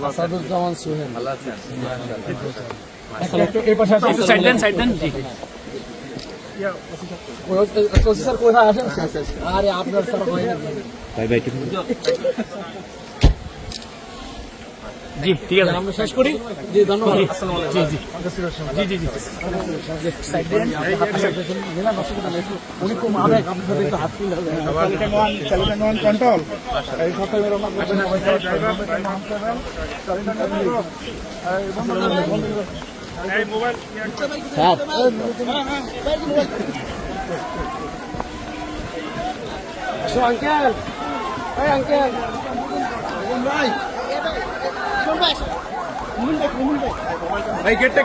আসাদুজ্জামান সোহেল ভালো আছেন? স্যার কোথায় আসেন? আরে আপনার স্যার জি ঠিক আছে, আমরা শেষ করি। জি ধন্যবাদ। জি জি জি জি জি উনি খুব আবেগ, আপনার একটু হাত তুলে কন্ট্রোল আঙ্কেল, এই আঙ্কেল ভাই ভাই গেটটা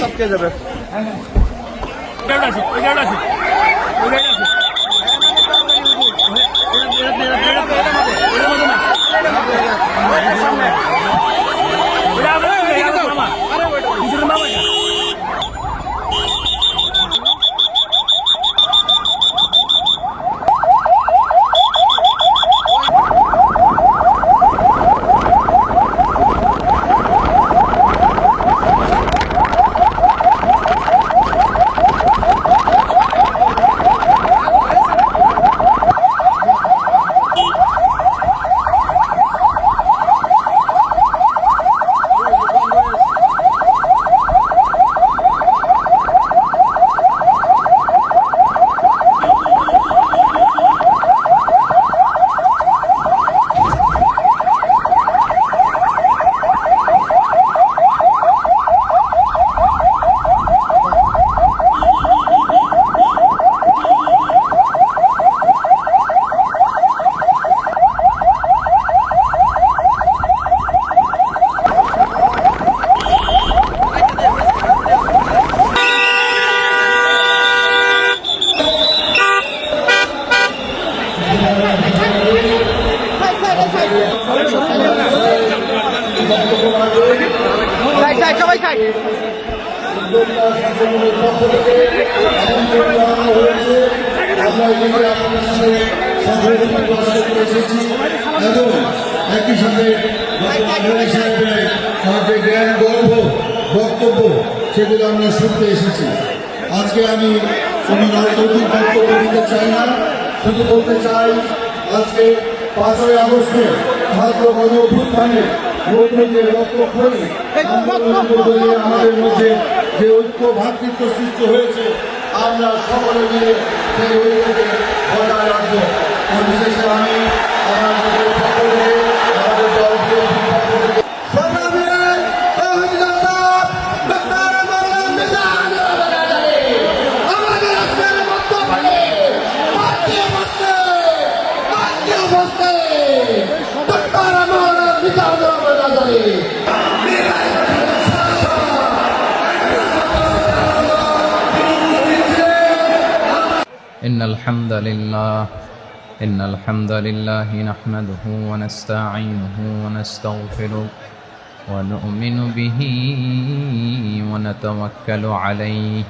সব কে যাবে? সবাই খাই একই সাথে আমাদের জ্ঞান গর্ব বক্তব্য সেগুলো আমরা শুনতে এসেছি। আজকে আমি কোনো রাজনৈতিক বক্তব্য দিতে চাই না, শুধু বলতে চাই আজকে 5ই আগস্টে ছাত্র গণ অভ্যুত্থানে যে রক্তক্ষয়ী আমাদের মধ্যে যে ঐক্য ভ্রাতৃত্ব সৃষ্টি হয়েছে, আমরা সকলে মিলে সেই ঐক্যকে বজায় রাখবো। পরিশেষে আমি আমাদের পক্ষ থেকে আমাদের দলকে إن الحمد لله نحمده ونستعينه ونستغفره ونؤمن به ونتوكل عليه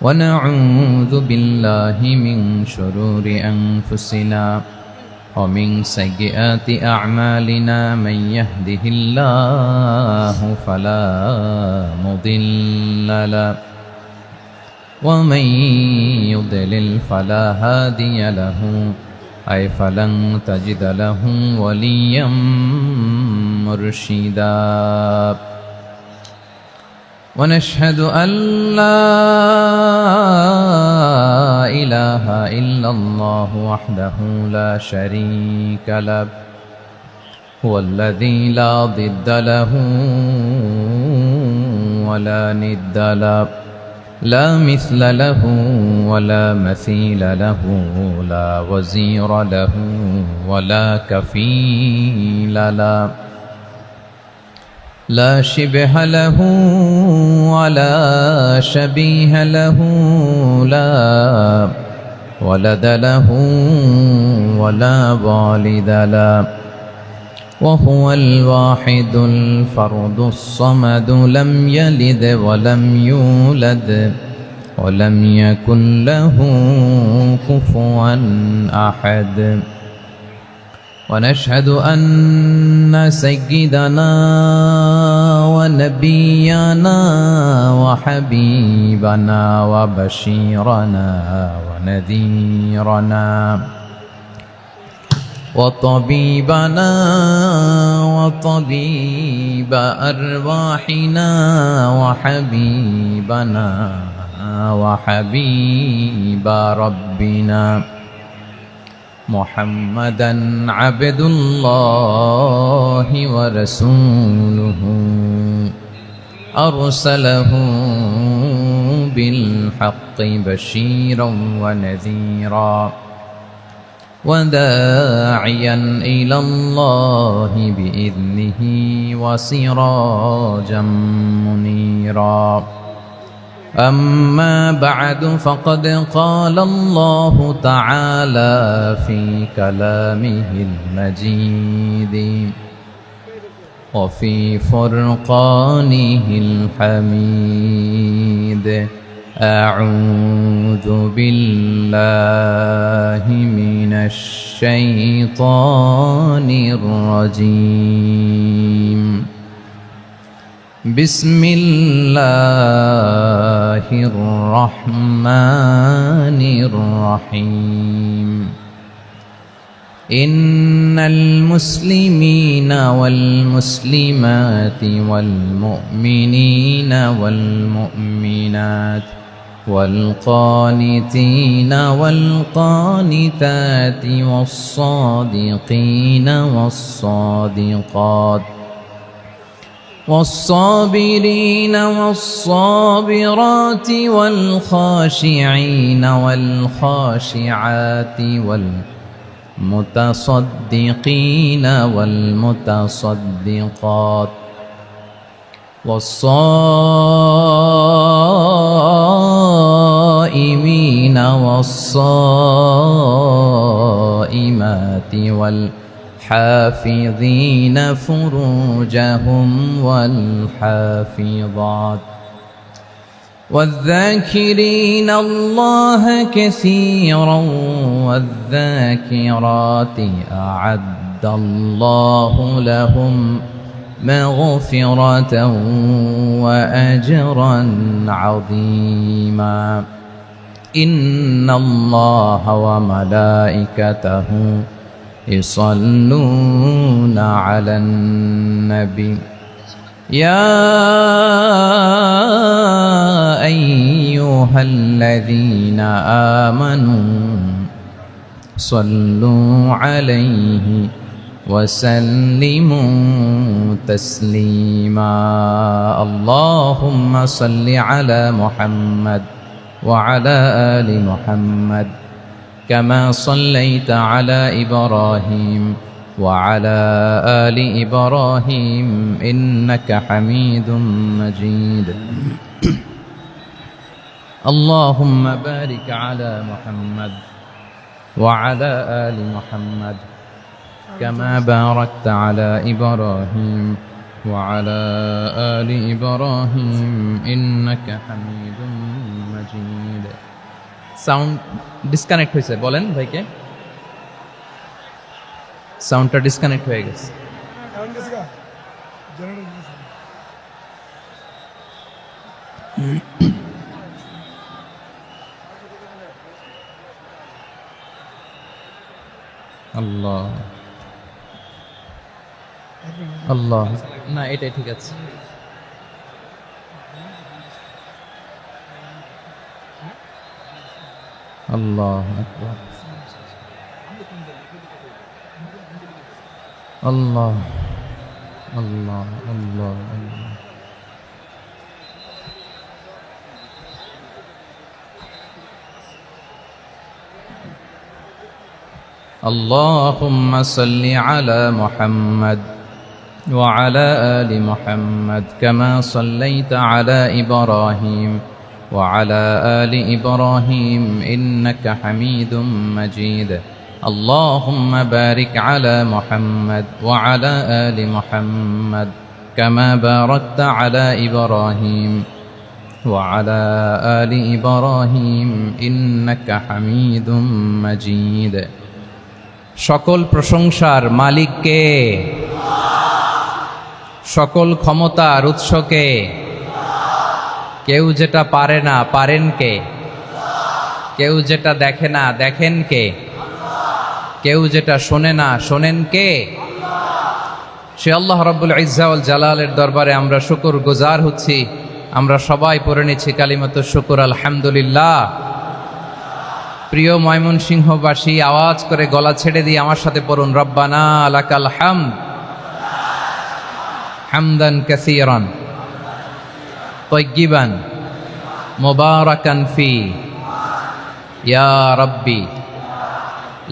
ونعوذ بالله من شرور أنفسنا ومن سيئات أعمالنا من يهده الله فلا مضل له ومن يضلل فلا هادي له أي فلن تجد له وليا مرشدا ونشهد أن لا إله إلا الله وحده لا شريك له هو الذي لا ضد له ولا ند له لا مثل له ولا مثيل له لا وزير له ولا كفيل له لا شبه له ولا شبيه له لا ولد له ولا والد له وهو الواحد الفرد الصمد لم يلد ولم يولد ولم يكن له كفوا أحد. ونشهد أن سيدنا ونبينا وحبيبنا وبشيرنا ونذيرنا وطبيبنا وطبيب أرواحنا وحبيبنا وحبيب ربنا محمدا عبد الله ورسوله أرسله بالحق بشيرا ونذيرا وداعيا إلى الله بإذنه وسراجا منيرا. أما بعد فقد قال الله تعالى في كلامه المجيد وفي فرقانه الحميد: أعوذ بالله من الشيطان الرجيم. بسم الله الرحمن الرحيم. إن المسلمين والمسلمات والمؤمنين والمؤمنات والقانتين والقانتات والصادقين والصادقات والصابرين والصابرات والخاشعين والخاشعات والمتصدقين والمتصدقات والصائمين والصائمات والحافظين فروجهم والحافظات والذاكرين الله كثيرا والذاكرات أعد الله لهم مغفرة وأجرا عظيما. إن الله وملائكته يصلون على النبي يا أيها الذين آمنوا صلوا عليه وسلموا تسليما. اللهم صل على محمد وعلى آل محمد كما صليت على إبراهيم وعلى آل إبراهيم إنك حميد مجيد. اللهم بارك على محمد وعلى آل محمد كما باركت على إبراهيم وعلى آل إبراهيم إنك حميد مجيد. সাউন্ড ডিসকানেক্ট হয়েছে, বলেন ভাইকে। সাউন্ডটা ডিসকানেক্ট হয়ে গেছে। আল্লাহ আল্লাহ, না এটাই ঠিক আছে। আল্লাহ আকবার, আল্লাহ আল্লাহ আল্লাহ আল্লাহ। اللهم صل على محمد وعلى آل محمد كما صليت على إبراهيم وعلى آل إبراهيم إنك حميد مجيد. اللهم بارك على محمد وعلى آل محمد كما باركت على إبراهيم وعلى آل إبراهيم إنك حميد مجيد সকল প্রশংসার মালিক কে? সকল ক্ষমতার উৎস কে? কেউ যেটা পারে না পারেন কে? কেউ যেটা দেখে না দেখেন কে? কেউ যেটা শোনে না শোনেন কে? সে আল্লাহ রাব্বুল ইজ্জা ওয়াল জালালের দরবারে আমরা শুকর গুজার হচ্ছি। আমরা সবাই পড়ে নিচ্ছি কালিমাতুশ শুকর আলহামদুলিল্লাহ। প্রিয় ময়মনসিংহবাসী, আওয়াজ করে গলা ছেড়ে দিয়ে আমার সাথে পড়ুন, রব্বানা লাকাল হামদ হামদান কাসীরান তাইয়্যিবান মুবারাকান ফি ইয়া রাব্বি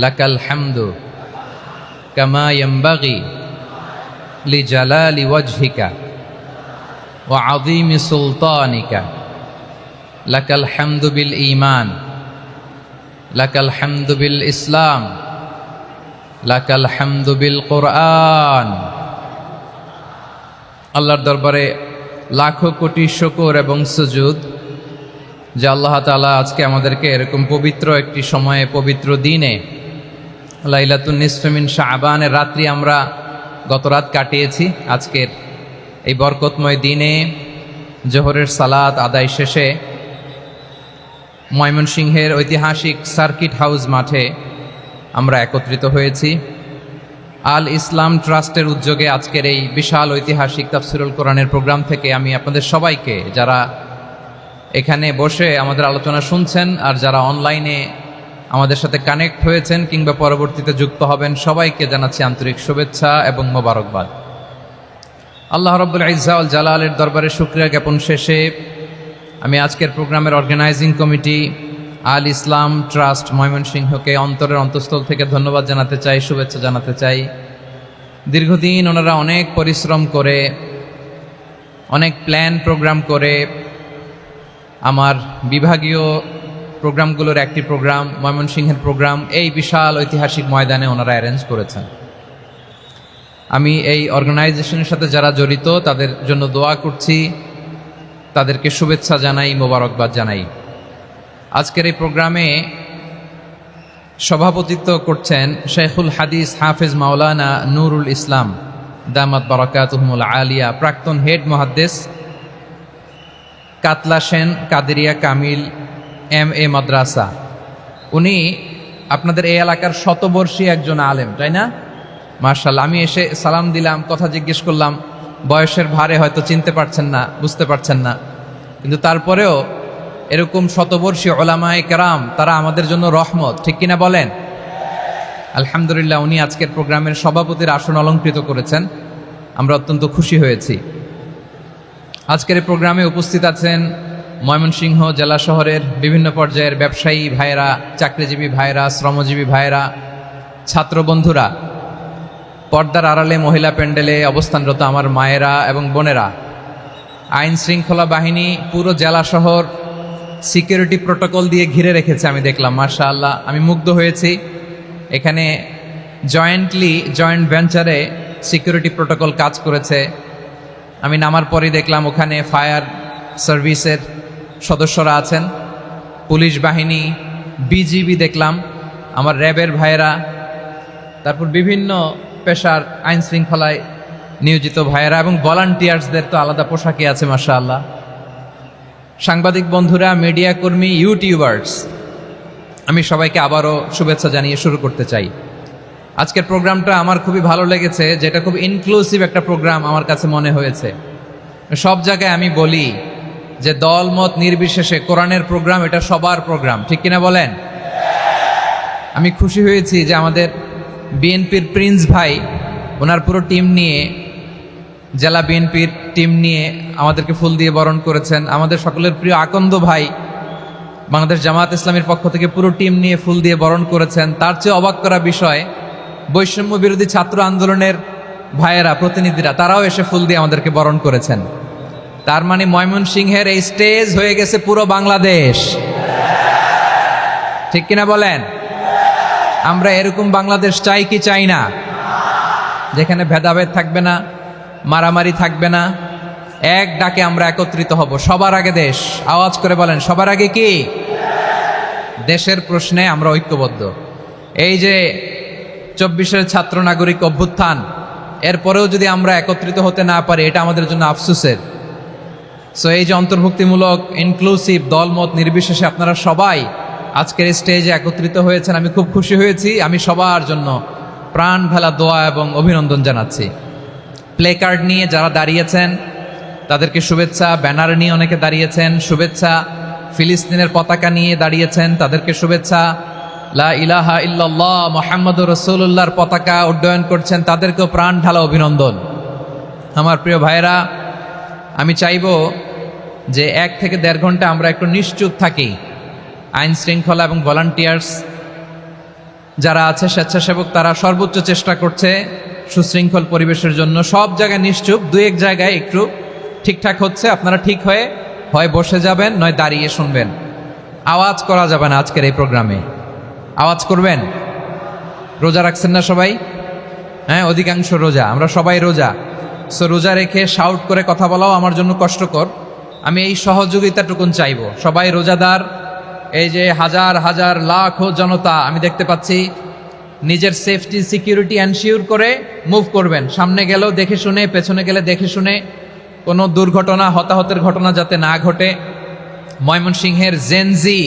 লাকাল হামদু কামা ইয়ানবাগি লিজালালি ওয়াজহিকা ওয়া আযীমি সুলতানিকা লাকাল হামদু বিল ঈমান লাকাল হামদু বিল ইসলাম লাকাল হামদু বিল কোরআন। আল্লাহর দরবারে লাখো কোটি শুকর এবং সুজুদ যে আল্লাহ তাআলা আজকে আমাদেরকে এরকম পবিত্র একটি সময়ে, পবিত্র দিনে, লাইলাতুন নিসফে মিন শাবানের রাত্রি আমরা গত রাত কাটিয়েছি। আজকের এই বরকতময় দিনে জোহরের সালাত আদায় শেষে ময়মনসিংহের ঐতিহাসিক সার্কিট হাউস মাঠে আমরা একত্রিত হয়েছি। আল ইসলাম ট্রাস্টের উদ্যোগে আজকের এই বিশাল ঐতিহাসিক তাফসিরুল কোরআনের প্রোগ্রাম থেকে আমি আপনাদের সবাইকে, যারা এখানে বসে আমাদের আলোচনা শুনছেন আর যারা অনলাইনে আমাদের সাথে কানেক্ট হয়েছেন কিংবা পরবর্তীতে যুক্ত হবেন, সবাইকে জানাচ্ছি আন্তরিক শুভেচ্ছা এবং মোবারকবাদ। আল্লাহ রাব্বুল ইজ্জা ওয়াল জালালের দরবারে শুকরিয়া জ্ঞাপন শেষে আমি আজকের প্রোগ্রামের অর্গানাইজিং কমিটি আল ইসলাম ট্রাস্ট ময়মনসিংহকে অন্তরের অন্তঃস্থল থেকে ধন্যবাদ জানাতে চাই, শুভেচ্ছা জানাতে চাই। দীর্ঘদিন ওনারা অনেক পরিশ্রম করে, অনেক প্ল্যান প্রোগ্রাম করে আমার বিভাগীয় প্রোগ্রামগুলোর একটি প্রোগ্রাম, ময়মনসিংহের প্রোগ্রাম, এই বিশাল ঐতিহাসিক ময়দানে ওনারা অ্যারেঞ্জ করেছেন। আমি এই অর্গানাইজেশনের সাথে যারা জড়িত তাদের জন্য দোয়া করছি, তাদেরকে শুভেচ্ছা জানাই, মোবারকবাদ জানাই। আজকের এই প্রোগ্রামে সভাপতিত্ব করছেন শেখুল হাদিস হাফেজ মাওলানা নুরুল ইসলাম দামাত বারাকাতুহুমুল আলিয়া, প্রাক্তন হেড মুহাদ্দিস, কাতলা সেন কাদেরিয়া কামিল MA মাদ্রাসা। উনি আপনাদের এই এলাকার শতবর্ষী একজন আলেম, তাই না? মাশাআল্লাহ। আমি এসে সালাম দিলাম, কথা জিজ্ঞেস করলাম, বয়সের ভারে হয়তো চিনতে পারছেন না, বুঝতে পারছেন না, কিন্তু তারপরেও এরকম শতবর্ষী উলামায়ে কেরাম, তারা আমাদের জন্য রহমত, ঠিক কিনা বলেন? আলহামদুলিল্লাহ। উনি আজকের প্রোগ্রামের সভাপতির আসন অলঙ্কৃত করেছেন, আমরা অত্যন্ত খুশি হয়েছি। আজকের এই প্রোগ্রামে উপস্থিত আছেন ময়মনসিংহ জেলা শহরের বিভিন্ন পর্যায়ের ব্যবসায়ী ভাইয়েরা, চাকরিজীবী ভাইয়েরা, শ্রমজীবী ভাইয়েরা, ছাত্র বন্ধুরা, পর্দার আড়ালে মহিলা প্যান্ডেলে অবস্থানরত আমার মায়েরা এবং বোনেরা, আইন শৃঙ্খলা বাহিনী পুরো জেলা শহর সিকিউরিটি প্রোটোকল দিয়ে ঘিরে রেখেছে, আমি দেখলাম। মাশাআল্লাহ, আমি মুগ্ধ হয়েছি। এখানে জয়েন্ট ভেঞ্চারে সিকিউরিটি প্রোটোকল কাজ করেছে। আমি নামার পরই দেখলাম ওখানে ফায়ার সার্ভিসের সদস্যরা আছেন, পুলিশ বাহিনী, বিজিবি দেখলাম, আমার র্যাবের ভাইয়েরা, তারপর বিভিন্ন পেশার আইন শৃঙ্খলায় নিয়োজিত ভাইয়েরা এবং ভলান্টিয়ার্সদের তো আলাদা পোশাকে আছে মাশাআল্লাহ। সাংবাদিক বন্ধুরা, মিডিয়া কর্মী, ইউটিউবার্স, আমি সবাইকে আবারও শুভেচ্ছা জানিয়ে শুরু করতে চাই। আজকের প্রোগ্রামটা আমার খুবই ভালো লেগেছে, যেটা খুব ইনক্লুসিভ একটা প্রোগ্রাম আমার কাছে মনে হয়েছে। সব জায়গায় আমি বলি যে দল মত নির্বিশেষে কোরআনের প্রোগ্রাম এটা সবার প্রোগ্রাম, ঠিক কিনা বলেন? আমি খুশি হয়েছি যে আমাদের বিএনপির প্রিন্স ভাই ওনার পুরো টিম নিয়ে, জেলা বিএনপির টিম নিয়ে আমাদেরকে ফুল দিয়ে বরণ করেছেন। আমাদের সকলের প্রিয় আকন্দ ভাই বাংলাদেশ জামায়াত ইসলামীর পক্ষ থেকে পুরো টিম নিয়ে ফুল দিয়ে বরণ করেছেন। তার চেয়ে অবাক করা বিষয়, বৈষম্য বিরোধী ছাত্র আন্দোলনের ভাইয়েরা, প্রতিনিধিরা, তারাও এসে ফুল দিয়ে আমাদেরকে বরণ করেছেন। তার মানে ময়মনসিংহের এই স্টেজ হয়ে গেছে পুরো বাংলাদেশ, ঠিক কিনা বলেন? আমরা এরকম বাংলাদেশ চাই কি চাই না? যেখানে ভেদাভেদ থাকবে না, মারামারি থাকবে না, এক ডাকে আমরা একত্রিত হব। সবার আগে দেশ, আওয়াজ করে বলেন সবার আগে কি? দেশের প্রশ্নে আমরা ঐক্যবদ্ধ। এই যে 24-এর ছাত্র নাগরিক অভ্যুত্থান, এরপরেও যদি আমরা একত্রিত হতে না পারি, এটা আমাদের জন্য আফসোসের। সো এই যে অন্তর্ভুক্তিমূলক ইনক্লুসিভ দলমত নির্বিশেষে আপনারা সবাই আজকের স্টেজে একত্রিত হয়েছেন, আমি খুব খুশি হয়েছি। আমি সবার জন্য প্রাণ ভেলা দোয়া এবং অভিনন্দন জানাচ্ছি। প্লে কার্ড নিয়ে যারা দাঁড়িয়েছেন তাদেরকে শুভেচ্ছা, ব্যানার নিয়ে অনেকে দাঁড়িয়েছেন শুভেচ্ছা, ফিলিস্তিনের পতাকা নিয়ে দাঁড়িয়েছেন তাদেরকে শুভেচ্ছা, লা ইলাহা ইল্লাল্লাহ মুহাম্মাদুর রাসূলুল্লাহর পতাকা উড্ডয়ন করছেন তাদেরকেও প্রাণ ঢালা অভিনন্দন। আমার প্রিয় ভাইরা, আমি চাইবো যে 1 থেকে 1.5 ঘন্টা আমরা একটু নিশ্চুপ থাকি। আইন শৃঙ্খলা এবং ভলান্টিয়ার্স যারা আছে, স্বেচ্ছাসেবক, তারা সর্বোচ্চ চেষ্টা করছে সুশৃঙ্খল পরিবেশের জন্য। সব জায়গায় নিশ্চুপ, 2-1 জায়গায় একটু ঠিকঠাক হচ্ছে। আপনারা ঠিক হয়ে হয় বসে যাবেন, নয় দাঁড়িয়ে শুনবেন। আওয়াজ করা যাবে না আজকের এই প্রোগ্রামে। আওয়াজ করবেন? রোজা রাখছেন না সবাই? হ্যাঁ, অধিকাংশ রোজা, আমরা সবাই রোজা। সো রোজা রেখে শাউট করে কথা বলাও আমার জন্য কষ্টকর। আমি এই সহযোগিতাটুকুন চাইবো। সবাই রোজাদার, এই যে হাজার হাজার লাখো জনতা আমি দেখতে পাচ্ছি, নিজের সেফটি সিকিউরিটি এনশিওর করে মুভ করবেন। সামনে গেলেও দেখে শুনে, পেছনে গেলে দেখে শুনে, কোনো দুর্ঘটনা, হতাহতের ঘটনা যাতে না ঘটে। ময়মনসিংহের জেনজি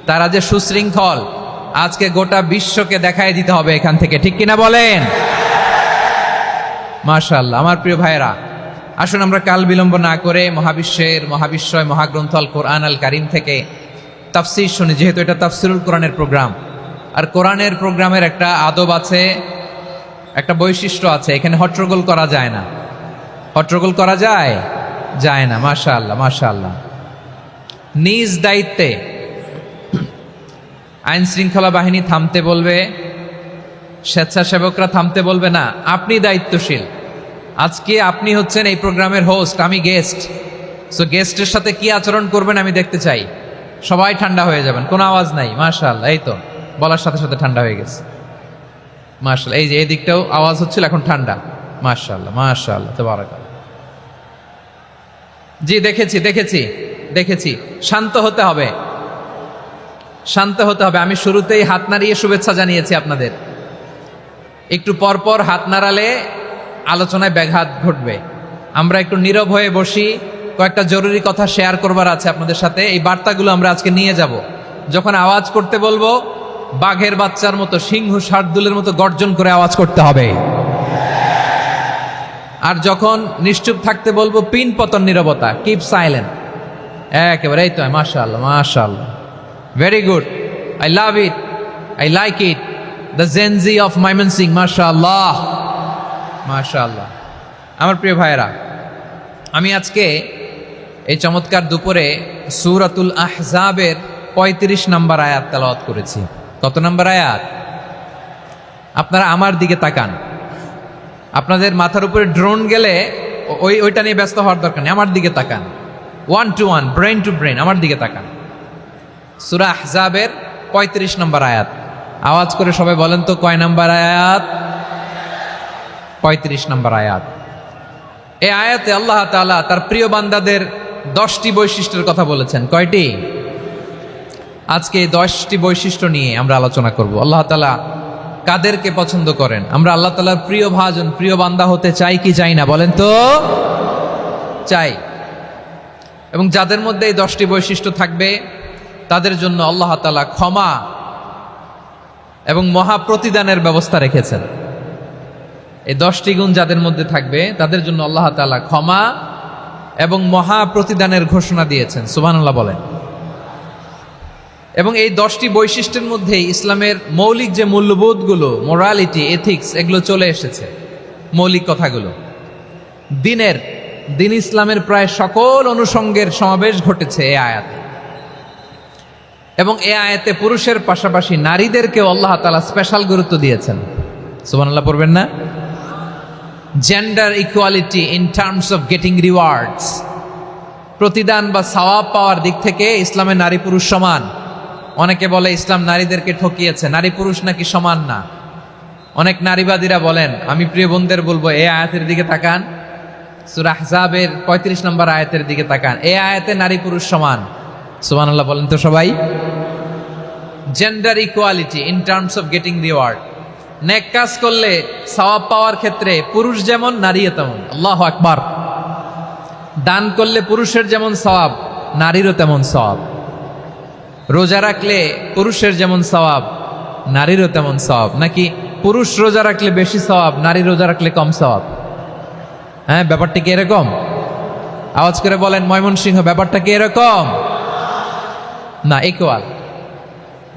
তারা যে সুশৃঙ্খল, আজকে গোটা বিশ্বকে দেখায় দিতে হবে এখান থেকে, ঠিক কিনা বলেন? মাশাআল্লাহ। আমার প্রিয় ভাইয়েরা, আসুন আমরা কাল বিলম্ব না করে মহাবিশ্বয় মহাগ্রন্থ আল কোরআন আল কারীম থেকে তাফসীর শুনি। যেহেতু এটা তাফসীরুল কোরআনের প্রোগ্রাম, আর কোরআনের প্রোগ্রামের একটা আদব আছে, একটা বৈশিষ্ট্য আছে। এখানে হট্টগোল করা যায় না। হট্টগোল করা যায়? যায় না। মাশাআল্লাহ, মাশাআল্লাহ। নিজ দায়িত্বে আইন শৃঙ্খলা বাহিনী থামতে বলবে, স্বেচ্ছাসেবকরা থামতে বলবে না। আপনি দায়িত্বশীল। আজকে আপনি হচ্ছেন এই প্রোগ্রামের হোস্ট, আমি গেস্ট। সো গেস্টের সাথে কি আচরণ করবেন আমি দেখতে চাই। সবাই ঠান্ডা হয়ে যাবেন, কোনো আওয়াজ নাই। মাশাআল্লাহ, এই তো বলার সাথে সাথে ঠান্ডা হয়ে গেছে। মাশাআল্লাহ, এই যে এই দিকটাও আওয়াজ হচ্ছিল, এখন ঠান্ডা। মাশাআল্লাহ, মাশাআল্লাহ, তাবারাকাল্লাহ। জি, দেখেছি। শান্ত হতে হবে, শান্ত হতে হবে। আমি শুরুতেই হাত নাড়িয়ে শুভেচ্ছা জানিয়েছি আপনাদের। একটু পরপর হাত নাড়ালে আলোচনায় ব্যাঘাত ঘটবে। আমরা একটু নীরব হয়ে বসি, কয়েকটা জরুরি কথা শেয়ার করবার আছে আপনাদের সাথে। এই বার্তাগুলো আমরা আজকে নিয়ে যাব। যখন আওয়াজ করতে বলবো, বাঘের বাচ্চার মতো, সিংহ শার্দুলের মতো গর্জন করে আওয়াজ করতে হবে। আর যখন নিশ্চুপ থাকতে বলবো, পিন পতন নীরবতা, কিপ সাইলেন্ট। একেবারে এই তো। মাশাআল্লাহ, মাশাআল্লাহ, very good, I love it, I like it, the Gen Z of Mymensingh. মাশাআল্লাহ, মাশাআল্লাহ। আমার প্রিয় ভাইয়েরা, আমি আজকে এই চমৎকার দুপুরে সূরাতুল আহজাবের 35 নম্বর আয়াত তেলাওয়াত করেছি। কত নম্বর আয়াত? আপনারা আমার দিকে তাকান। আপনাদের মাথার উপরে ড্রোন গেলে ওইটা নিয়ে ব্যস্ত হওয়ার দরকার নেই। আমার দিকে তাকান, 1 to 1, ব্রেন টু ব্রেন, আমার দিকে তাকান। সূরা আহজাবের 35 নম্বর আয়াত। আওয়াজ করে সবাই বলেন তো, কয় নম্বর আয়াত? 35 নম্বর আয়াত। এই আয়াতে আল্লাহ তাআলা তার প্রিয় বান্দাদের 10টি বৈশিষ্ট্যের কথা বলেছেন। কয়টি? আজকে এই 10টি বৈশিষ্ট্য নিয়ে আমরা আলোচনা করব। আল্লাহ তাআলা কাদেরকে পছন্দ করেন? আমরা আল্লাহ তাআলার প্রিয় ভাজন, প্রিয় বান্দা হতে চাই কি চাই না? বলেন তো। চাই। এবং যাদের মধ্যে এই 10টি বৈশিষ্ট্য থাকবে তাদের জন্য আল্লাহ তাআলা ক্ষমা এবং মহা প্রতিদানের ব্যবস্থা রেখেছেন। এই 10টি গুণ যাদের মধ্যে থাকবে তাদের জন্য আল্লাহ তাআলা ক্ষমা এবং মহা প্রতিদানের ঘোষণা দিয়েছেন। সুবহানাল্লাহ বলেন। এবং এই 10টি বৈশিষ্ট্যের মধ্যে ইসলামের মৌলিক যে মূল্যবোধগুলো, মোরালিটি, এথিক্স, এগুলো চলে এসেছে। মৌলিক কথাগুলো দিন ইসলামের প্রায় সকল অনুষঙ্গের সমাবেশ ঘটেছে এই আয়াতে। এবং এই আয়াতে পুরুষের পাশাপাশি নারীদেরকেও আল্লাহ তাআলা স্পেশাল গুরুত্ব দিয়েছেন। সুবহানাল্লাহ পড়বেন না? Gender equality in terms of getting rewards, প্রতিদান বা সওয়াব পাওয়ার দিক থেকে ইসলামে নারী পুরুষ সমান। অনেকে বলে ইসলাম নারীদেরকে ঠকিয়েছে, নারী পুরুষ নাকি সমান না। অনেক নারীবাদীরা বলেন, আমি প্রিয় বোনদের বলবো এই আয়াতের দিকে তাকান, সূরা আহজাবের 35 নম্বর আয়াতের দিকে তাকান। এই আয়াতে নারী পুরুষ সমান। সুবহানাল্লাহ বলেন তো সবাই। Gender equality in terms of getting reward. নেক কাজ করলে সওয়াব পাওয়ার ক্ষেত্রে পুরুষ যেমন নারীও তেমন। আল্লাহু আকবার। দান করলে পুরুষের যেমন সওয়াব, নারীরও তেমন সওয়াব। রোজা রাখলে পুরুষের যেমন সওয়াব, নারীরও তেমন সওয়াব। নাকি পুরুষ রোজা রাখলে বেশি সওয়াব, নারী রোজা রাখলে কম সওয়াব? হ্যাঁ, ব্যাপারটা কি এরকম? আওয়াজ করে বলেন ময়মনসিংহ, ব্যাপারটা কি এরকম? না, ইকুয়াল।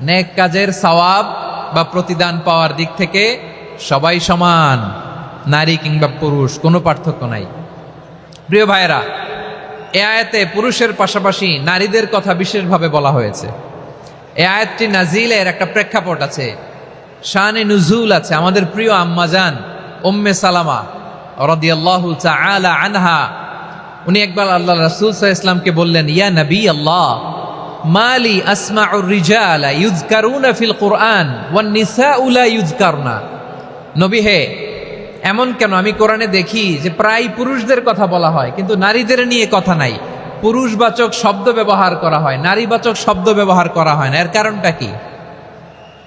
নেক কাজের সওয়াব বা প্রতিদান পাওয়ার দিক থেকে সবাই সমান, নারী কিংবা পুরুষ, কোনো পার্থক্য নাই। প্রিয় ভাইয়েরা, এ আয়াতে পুরুষের পাশাপাশি নারীদের কথা বিশেষভাবে বলা হয়েছে। এ আয়াতটি নাজিলের একটা প্রেক্ষাপট আছে, শানে নুজুল আছে। আমাদের প্রিয় আম্মাজান উম্মে সালামা রাদিয়াল্লাহু তাআলা আনহা, উনি একবার আল্লাহ রাসূল সাল্লাল্লাহু আলাইহি ওয়াসাল্লামকে বললেন, ইয়া নবী আল্লাহ, মালি আসমাউর রিজালা ইউযকারুনা ফিল কুরআন ওয়ান নিসাউ লা ইউযকারনা। নবী হে, এমন কেন আমি কোরআনে দেখি যে প্রায় পুরুষদের কথা বলা হয় কিন্তু নারীদের নিয়ে কথা নাই। পুরুষবাচক শব্দ ব্যবহার করা হয়, নারীবাচক শব্দ ব্যবহার করা হয় না। এর কারণটা কি?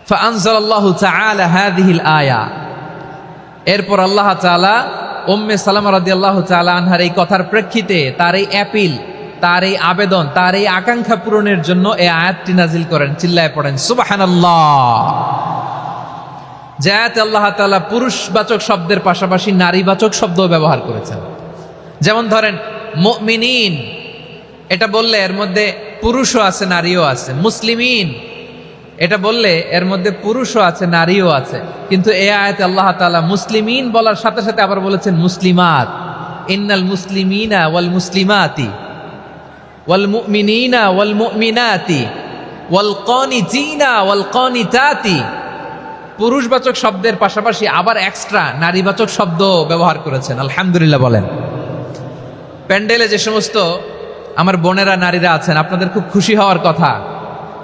ফাআনজালাল্লাহু তাআলা হাযিহিল আয়া। এরপর আল্লাহ তাআলা উম্মে সালামা রাদিয়াল্লাহু তাআলা আনহার এই কথার প্রেক্ষিতে, তার এই অ্যাপিল, তার এই আবেদন, তার এই আকাঙ্ক্ষা পূরণের জন্য এই আয়াতটি নাজিল করেন। চিল্লায় পড়েন সুবহানাল্লাহ। যে আয়াতে আল্লাহ তাআলা পুরুষবাচক শব্দের পাশাপাশি নারীবাচক শব্দ ব্যবহার করেছেন। যেমন ধরেন মুমিনিন, এটা বললে এর মধ্যে পুরুষও আছে নারীও আছে। মুসলিমিন, এটা বললে এর মধ্যে পুরুষও আছে নারীও আছে। কিন্তু এই আয়াতে আল্লাহ তাআলা মুসলিমিন বলার সাথে সাথে আবার বলেছেন মুসলিমাত। ইন্নাল মুসলিমিনা ওয়াল মুসলিমাতি ওয়াল মুমিনিনা ওয়াল মুমিনাতি ওয়াল কানিতিনা ওয়াল কানিতাতি। পুরুষবাচক শব্দের পাশাপাশি আবার এক্সট্রা নারীবাচক শব্দ ব্যবহার করেছেন। আলহামদুলিল্লাহ বলেন। প্যান্ডেলে যে সমস্ত আমার বোনেরা নারীরা আছেন, আপনাদের খুব খুশি হওয়ার কথা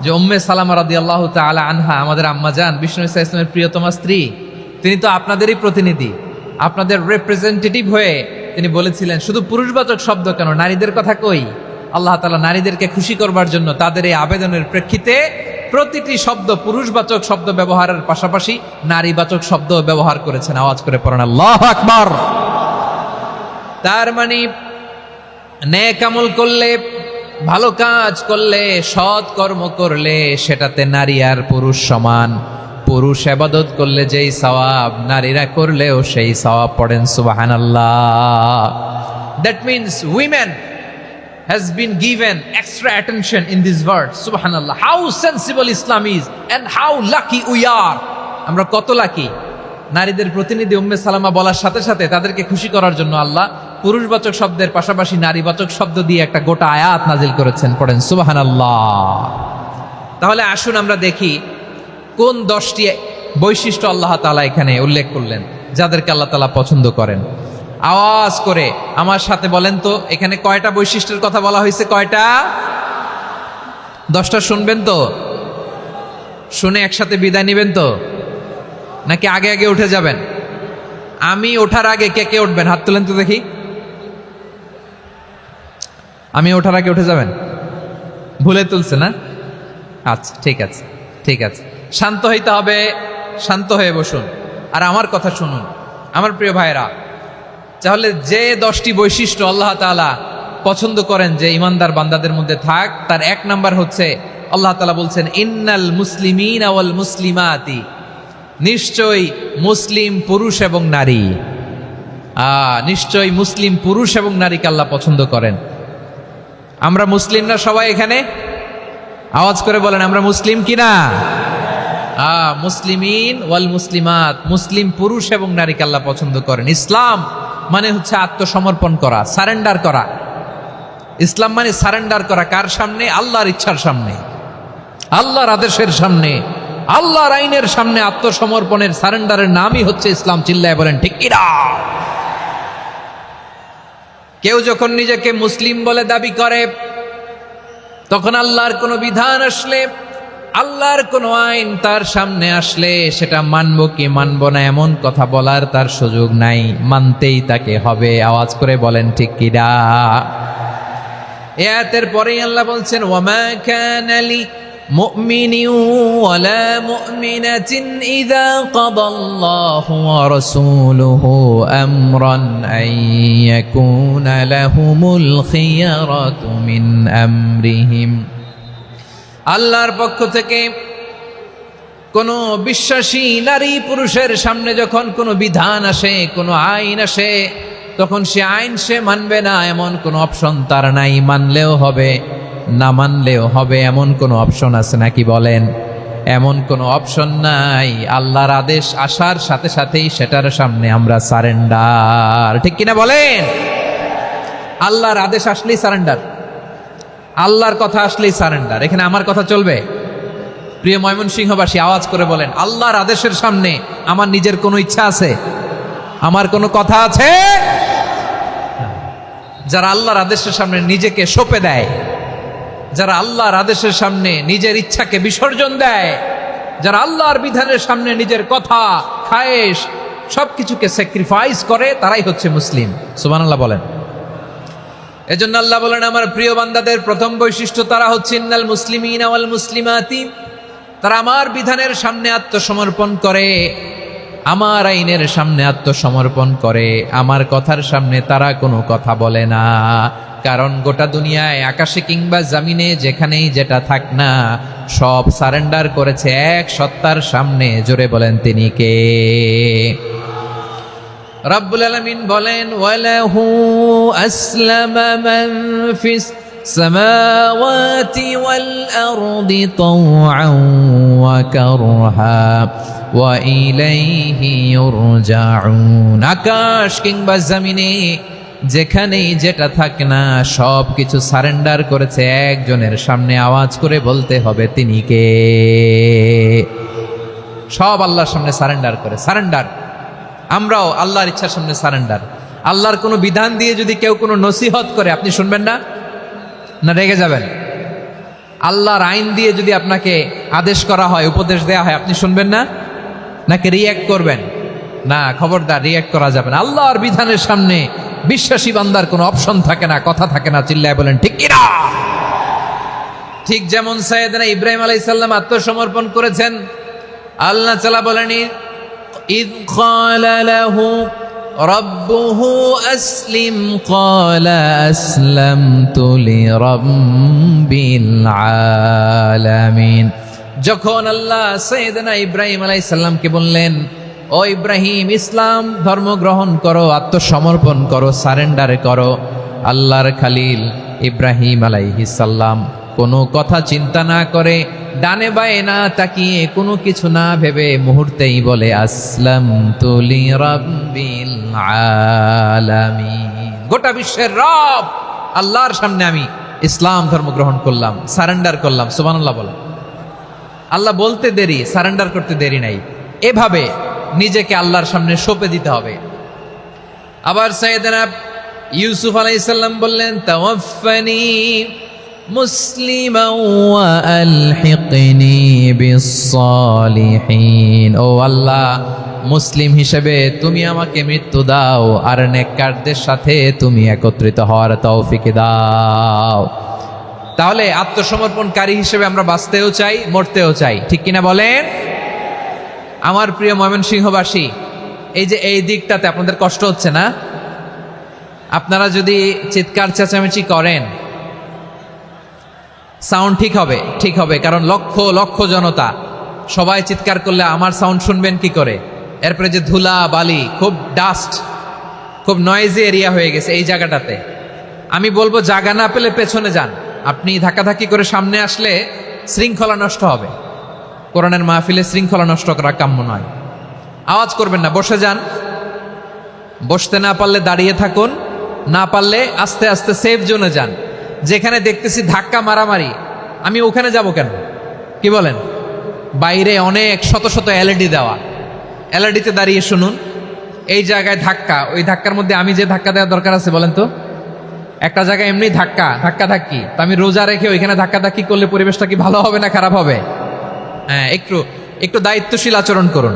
যে উম্মে সালামা রাদিয়াল্লাহু তাআলা আনহা, আমাদের আম্মাজান বিষ্ণু ইসা ইসলামের প্রিয়তমা স্ত্রী, তিনি তো আপনাদেরই প্রতিনিধি, আপনাদের রিপ্রেজেন্টেটিভ হয়ে তিনি বলেছিলেন শুধু পুরুষবাচক শব্দ কেন, নারীদের কথা কই। আল্লাহ তাআলা নারীদেরকে খুশি করবার জন্য তাদের এই আবেদনের প্রেক্ষিতে প্রতিটি শব্দ পুরুষবাচক শব্দ ব্যবহারের পাশাপাশি নারীবাচক শব্দ ব্যবহার করেছেন। আওয়াজ করে পড়েন আল্লাহু আকবার। তার মানে নেক আমল করলে, ভালো কাজ করলে, সৎ কর্ম করলে সেটাতে নারী আর পুরুষ সমান। পুরুষ ইবাদত করলে যেই সওয়াব, নারীরা করলেও সেই সওয়াব। পড়েন সুবহানাল্লাহ। That means women has been given extra attention in this verse. Subhanallah. How sensible Islam is and how lucky we are. আমরা কত লাকি। নারীদের প্রতিনিধি উম্মে সালামা বলার সাথে সাথে তাদেরকে খুশি করার জন্য আল্লাহ পুরুষবাচক শব্দের পাশাপাশি নারীবাচক শব্দ দিয়ে একটা গোটা আয়াত নাজিল করেছেন। পড়েন সুবহানাল্লাহ। তাহলে আসুন আমরা দেখি কোন 10টি বৈশিষ্ট্য আল্লাহ তাআলা এখানে উল্লেখ করলেন যাদেরকে আল্লাহ তাআলা পছন্দ করেন। আওয়াজ করে আমার সাথে বলেন তো, এখানে কয়টা বৈশিষ্ট্যের কথা বলা হয়েছে? কয়টা? 10টা শুনবেন তো? শুনে একসাথে বিদায় নেবেন তো, নাকি আগে আগে উঠে যাবেন? আমি ওঠার আগে কে কে উঠবেন? হাত তুলেন তো দেখি। আমি ওঠার আগে উঠে যাবেন? ভুলে তুলছে না? আচ্ছা, ঠিক আছে, ঠিক আছে। শান্ত হইতে হবে, শান্ত হয়ে বসুন আর আমার কথা শুনুন আমার প্রিয় ভাইরা। তাহলে যে 10টি বৈশিষ্ট্য আল্লাহ তাআলা পছন্দ করেন যে ইমানদার বান্দাদের মধ্যে থাক, তার 1 নাম্বার হচ্ছে আল্লাহ তাআলা বলছেন ইন্নাল মুসলিমিনা ওয়াল মুসলিমাতি। নিশ্চয়ই মুসলিম পুরুষ এবং নারী, নিশ্চয়ই মুসলিম পুরুষ এবং নারীকে আল্লাহ পছন্দ করেন। আমরা মুসলিম না সবাই এখানে? আওয়াজ করে বলেন আমরা মুসলিম কিনা? মুসলিমিন ওয়াল মুসলিমাত, মুসলিম পুরুষ এবং নারীকে আল্লাহ পছন্দ করেন। ইসলাম মানে হচ্ছে আত্মসমর্পণ করা, সারেন্ডার করা। ইসলাম মানে সারেন্ডার করা। কার সামনে? আল্লাহর ইচ্ছার সামনে, আল্লাহর আদেশের সামনে, আল্লাহর আইনের সামনে আত্মসমর্পণের, সারেন্ডারের নামই হচ্ছে ইসলাম। চিল্লায় বলেন ঠিক কিনা? কেউ যখন নিজেকে মুসলিম বলে দাবি করে, তখন আল্লাহর কোনো বিধান আসলে আল্লাহর কোন আইন তার সামনে আসলে সেটা মানবো কি মানবো না এমন কথা বলার তার সুযোগ নাই, মানতেই তাকে হবে। আওয়াজ করে বলেন ঠিক কিনা? এই আয়াতের পরেই আল্লাহ বলছেন ওয়ামা কানা লি মুমিনিন ওয়ালা মুমিনাতিন ইযা কাদাল্লাহু ওয়া রাসূলুহু আমরান আন ইয়াকুনা লাহুমুল খিয়ারাতু মিন আমরিহিম। আল্লাহর পক্ষ থেকে কোনো বিশ্বাসী নারী পুরুষের সামনে যখন কোনো বিধান আসে, কোনো আইন আসে, তখন সে আইন সে মানবে না এমন কোনো অপশন তার নাই। মানলেও হবে, না মানলেও হবে এমন কোনো অপশন আছে নাকি বলেন? এমন কোনো অপশন নাই। আল্লাহর আদেশ আসার সাথে সাথেই সেটার সামনে আমরা সারেন্ডার। ঠিক কিনা বলেন? আল্লাহর আদেশ আসলেই সারেন্ডার, আল্লাহর কথা আসলেই সারেন্ডার। এখানে আমার কথা চলবে? প্রিয় ময়মনসিংহবাসী আওয়াজ করে বলেন, আল্লাহর আদেশের সামনে আমার নিজের কোনো ইচ্ছা আছে? আমার কোনো কথা আছে? যারা আল্লাহর আদেশের সামনে নিজেকে সঁপে দেয়, যারা আল্লাহর আদেশের সামনে নিজের ইচ্ছাকে বিসর্জন দেয়, যারা আল্লাহর বিধানের সামনে নিজের কথা, খায়েশ সবকিছুকে স্যাক্রিফাইস করে, তারাই হচ্ছে মুসলিম। সুবহানাল্লাহ বলেন। এজন্য আল্লাহ বলেন আমার প্রিয় বান্দাদের প্রথম বৈশিষ্ট্য তারা হচ্ছে ইন্নাল মুসলিমিনা ওয়াল মুসলিমাতি, তারা আমার বিধানের সামনে আত্মসমর্পণ করে, আমার আইনের সামনে আত্মসমর্পণ করে, আমার কথার সামনে তারা কোনো কথা বলে না। কারণ গোটা দুনিয়ায় আকাশে কিংবা জমিনে যেখানেই যেটা থাক না, সব সারেন্ডার করেছে এক সত্তার সামনে। জোরে বলেন তিনি কে? রব্বুল আলামিন বলেন ওয়ালাহু আসলামা মান ফিস সামাওয়াতি ওয়াল আরদি তাওআন ওয়া কারহা ওয়া ইলাইহি ইউরজাউন। আকাশ কিংবা জমিনে যেখানেই যেটা থাকে না, সব কিছু সারেন্ডার করেছে একজনের সামনে। আওয়াজ করে বলতে হবে তিনি কে? সব আল্লাহর সামনে সারেন্ডার করে। সারেন্ডার। আমরাও আল্লাহর ইচ্ছার সামনে সারেন্ডার। আল্লাহর কোনো বিধান দিয়ে যদি কেউ কোনো নসিহত করে, আপনি শুনবেন না? না রেগে যাবেন? আল্লাহর আইন দিয়ে যদি আপনাকে আদেশ করা হয়, উপদেশ দেয়া হয়, আপনি শুনবেন না? নাকি রিয়্যাক্ট করবেন? না, খবরদার, রিয়্যাক্ট করা যাবে না। আল্লাহর বিধানের সামনে বিশ্বাসী বান্দার কোনো অপশন থাকে না, কথা থাকে না। চিল্লায় বলেন ঠিক কিনা? ঠিক যেমন সাইয়েদনা ইব্রাহিম আলাইহিস সালাম আত্মসমর্পণ করেছেন। আল্লাহ তাআলা বলেন إذ قال له ربه أسلم قال أسلمت لرب العالمين। যখন আল্লাহ সাইয়েদনা ইব্রাহিম আলাইহিস সালামকে বললেন, ও ইব্রাহিম, ইসলাম ধর্ম গ্রহণ করো, আত্মসমর্পণ করো, সারেন্ডার করো, আল্লাহর খালিল ইব্রাহিম আলাইহিস সালাম কোনো কথা চিন্তা না করে, ডানে বায়ে না তাকিয়ে, কোনো কিছু না ভেবে মুহূর্তেই বলে আসলামতু লিরাব্বিল আলামিন। গোটা বিশ্বের রব আল্লাহর সামনে আমি ইসলাম ধর্ম গ্রহণ করলাম, সারেন্ডার করলাম। সুবহানাল্লাহ বলেন। আল্লাহ বলতে দেরি, সারেন্ডার করতে দেরি নাই। এভাবে নিজেকে আল্লাহর সামনে সঁপে দিতে হবে। আবার সাইয়েদনা ইউসুফ আলাইহিস সালাম বললেন তাওয়াফফানি মুসলিমান ওয়া আলহিকনি বিস-সালিহিন। ও আল্লাহ, মুসলিম হিসেবে তুমি আমাকে মৃত্যু দাও, আর নেককারদের সাথে তুমি একত্রিত হওয়ার তৌফিক দাও। তাহলে আত্মসমর্পণকারী হিসেবে আমরা বাঁচতেও চাই, মরতেও চাই। ঠিক কিনা বলেন? আমার প্রিয় ময়মনসিংহবাসী, এই যে এই দিকটাতে আপনাদের কষ্ট হচ্ছে না? আপনারা যদি চিৎকার চেঁচামেচি করেন, সাউন্ড ঠিক হবে, ঠিক হবে, কারণ লক্ষ লক্ষ জনতা, সবাই চিৎকার করলে আমার সাউন্ড শুনবেন কি করে? এরপরে যে ধুলা বালি, খুব ডাস্ট, খুব নয়েজি এরিয়া হয়ে গেছে এই জায়গাটাতে। আমি বলবো জায়গা না পেলে পেছনে যান। আপনি ধাক্কাধাক্কি করে সামনে আসলে শৃঙ্খলা নষ্ট হবে। কোরআনের মাহফিলে শৃঙ্খলা নষ্ট করা কাম্য নয়। আওয়াজ করবেন না, বসে যান। বসতে না পারলে দাঁড়িয়ে থাকুন, না পারলে আস্তে আস্তে সেফ জোনে যান। যেখানে দেখতেছি ধাক্কা মারামারি, আমি ওখানে যাব কেন? কি বলেন? বাইরে অনেক শত শত এলইডি দেওয়া, এলইডিতে দাঁড়িয়ে শুনুন। এই জায়গায় ধাক্কা, ওই ধাক্কার মধ্যে আমি যে ধাক্কা দেওয়ার দরকার আছে বলেন তো? একটা জায়গায় এমনি ধাক্কা ধাক্কি, তো আমি রোজা রেখে ওইখানে ধাক্কি করলে পরিবেশটা কি ভালো হবে না খারাপ হবে? হ্যাঁ, একটু একটু দায়িত্বশীল আচরণ করুন,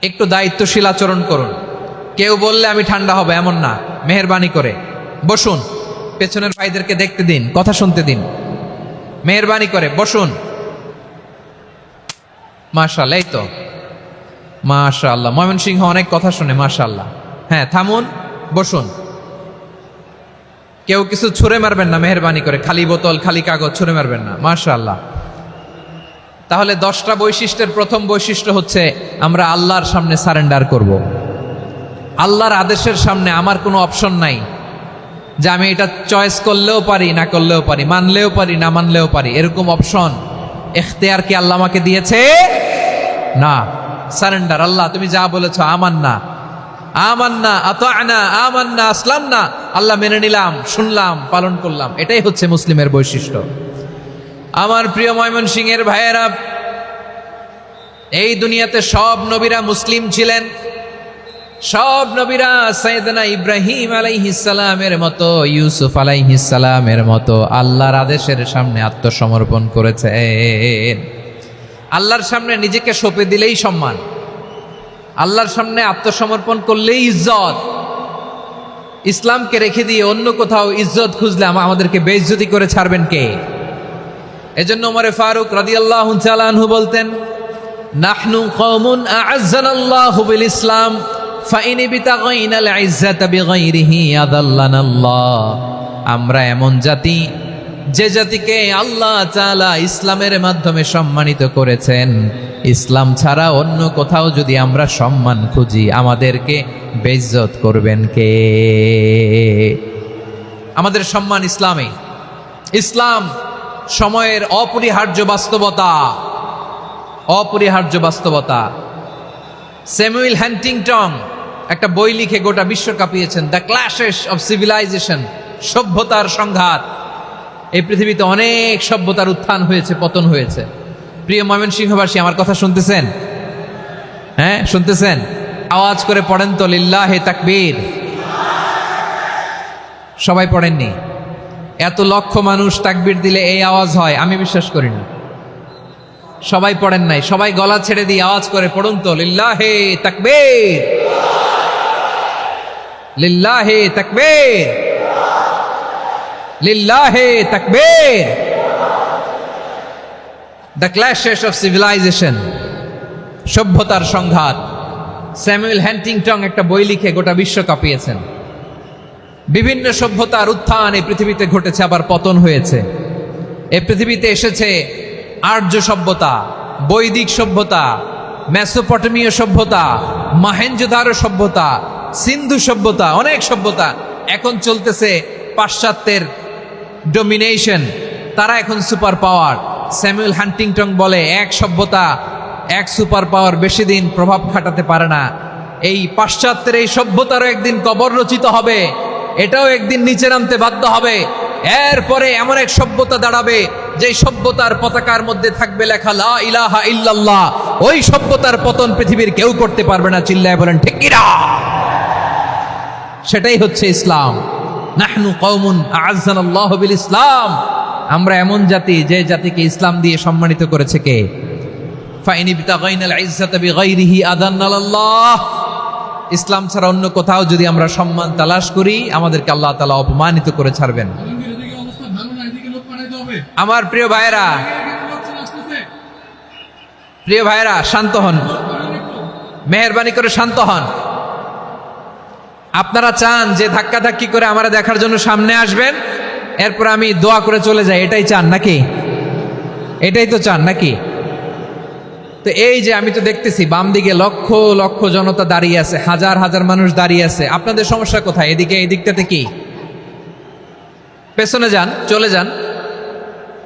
একটু দায়িত্বশীল আচরণ করুন। কেউ বললে আমি ঠান্ডা হব এমন না, মেহেরবানি করে বসুন, পেছনের ভাইদেরকে দেখতে দিন, কথা শুনতে দিন, মেহেরবানি করে বসুন। মাশাআল্লাহ, এই তো মাশাআল্লাহ, ময়মনসিংহ অনেক কথা শুনে, মাশাআল্লাহ। হ্যাঁ, থামুন, বসুন। কেউ কিছু ছুঁড়ে মারবেন না, মেহেরবানি করে, খালি বোতল খালি কাগজ ছুঁড়ে মারবেন না, মাশাআল্লাহ। তাহলে 10টা বৈশিষ্ট্যের প্রথম বৈশিষ্ট্য হচ্ছে আমরা আল্লাহর সামনে সারেন্ডার করব। আল্লাহর আদেশের সামনে আমার কোনো অপশন নাই যে আমি এটা চয়েস করলেও পারি না করলেও পারি, মানলেও পারি না মানলেও পারি, এরকম অপশন এখতিয়ার কি আল্লাহ আমাকে দিয়েছে? না। সারেন্ডার, আল্লাহ তুমি যা বলেছো, আমান্না আমান্না আতা'না আমান্না আসলামনা, আল্লাহ মেনে নিলাম, শুনলাম, পালন করলাম। এটাই হচ্ছে মুসলিমের বৈশিষ্ট্য। আমার প্রিয় ময়মনসিংহের ভাইয়েরা, এই দুনিয়াতে সব নবীরা মুসলিম ছিলেন। সব নবীরা সাইয়েদনা ইব্রাহিম আলাইহিস সালামের মতো, ইউসুফ আলাইহিস সালামের মতো আল্লাহর আদেশের সামনে আত্মসমর্পণ করেছেন। আল্লাহর সামনে নিজেকে সঁপে দিলেই সম্মান, আল্লাহর সামনে আত্মসমর্পণ করলেই ইজ্জত। ইসলামকে রেখে দিয়ে অন্য কোথাও ইজ্জত খুঁজলে আমাদেরকে বেইজ্জতি করে ছাড়বেন কে? এজন্য ওমরে ফারুক রাদিয়াল্লাহু তাআলা আনহু বলতেন, নাহনু কওমুন আ'আজ্জানাল্লাহু বিল ইসলাম ফাইন বিতাগাইনাল ইজ্জাতা বিগাইরিহি আদাল্লানাল্লাহ। আমরা এমন জাতি, যে জাতিকে আল্লাহ তাআলা ইসলামের মাধ্যমে সম্মানিত করেছেন, ইসলাম ছাড়া অন্য কোথাও যদি আমরা সম্মান খুঁজি আমাদেরকে বেইজ্জত করবেন কে? আমাদের সম্মান ইসলামে। ইসলাম সময়ের অপরিহার্য বাস্তবতা, অপরিহার্য বাস্তবতা। স্যামুয়েল হ্যান্টিংটন একটা বই লিখে গোটা বিশ্ব কাঁপিয়েছেন, দ্য ক্ল্যাশেস অফ সিভিলাইজেশন, সভ্যতার সংঘাত। এই পৃথিবীতে অনেক সভ্যতার উত্থান হয়েছে, পতন হয়েছে। প্রিয় ময়মনসিংহবাসী, আমার কথা শুনতেছেন? হ্যাঁ, শুনতেছেন? আওয়াজ করে পড়েন তো, লিল্লাহে তাকবীর। সবাই পড়েননি? এত লক্ষ মানুষ তাকবীর দিলে এই আওয়াজ হয়? আমি বিশ্বাস করি না। সবাই পড়েন নাই, সবাই গলা ছেড়ে দিয়ে আওয়াজ করে পড়ুন তো, লিল্লাহে তাকবীর, লিল্লাহে তাকবীর, লিল্লাহে তাকবীর। দ্য ক্ল্যাশেস অফ সিভিলাইজেশন, সভ্যতার সংঘাত। স্যামুয়েল হ্যান্টিংটন একটা বই লিখে গোটা বিশ্ব কাঁপিয়েছেন। বিভিন্ন সভ্যতার উত্থান এই পৃথিবীতে ঘটেছে, আবার পতন হয়েছে। এই পৃথিবীতে এসেছে আর্য সভ্যতা, বৈদিক সভ্যতা, মেসোপটেমীয় সভ্যতা, মহেঞ্জোদারো সভ্যতা, সিন্ধু সভ্যতা, অনেক সভ্যতা। এখন চলতেছে পাশ্চাত্যের ডোমিনেশন, তারা এখন সুপার পাওয়ার। স্যামুয়েল হ্যান্টিংটন বলে, এক সভ্যতা, এক সুপার পাওয়ার বেশি দিন প্রভাব খাটাতে পারে না। এই পাশ্চাত্যের এই সভ্যতারও একদিন কবর রচিত হবে, এটাও একদিন নিচে নামতে বাধ্য হবে। এরপরে এমন এক সভ্যতা দাঁড়াবে যে সভ্যতার পতাকার মধ্যে থাকবে লেখা লা ইলাহা ইল্লাল্লাহ। ওই সভ্যতার পতন পৃথিবীর কেউ করতে পারবে না। চিল্লায় বলেন ঠিক কিনা? সেটাই হচ্ছে ইসলাম। নাহনু কওমুন আ'আজ্জানাল্লাহু বিল ইসলাম। আমরা এমন জাতি, যে জাতিকে ইসলাম দিয়ে সম্মানিত করেছে কে? ফাইন ইবতাগাইনাল ইজ্জাতা বিগাইরিহি আদান্নাল্লাহ। ইসলাম ছাড়া অন্য কোথাও যদি আমরা সম্মান তালাশ করি, আমাদেরকে আল্লাহ তাআলা অপমানিত করে ছাড়বেন। আমার প্রিয় ভাইয়েরা, প্রিয় ভাইয়েরা, শান্ত হন, মেহেরবানি করে শান্ত হন। আপনারা চান যে ধাক্কাধাক্কি করে আমরা দেখার জন্য সামনে আসবেন, এরপর আমি দোয়া করে চলে যাই, এটাই চান নাকি? এটাই তো চান নাকি? তো এই যে আমি তো দেখতেছি বাম দিকে লক্ষ লক্ষ জনতা দাঁড়িয়ে আছে, হাজার হাজার মানুষ দাঁড়িয়ে আছে। আপনাদের সমস্যা কোথায়? এদিকে, এই দিকটাতে কি? পেছনে যান, চলে যান,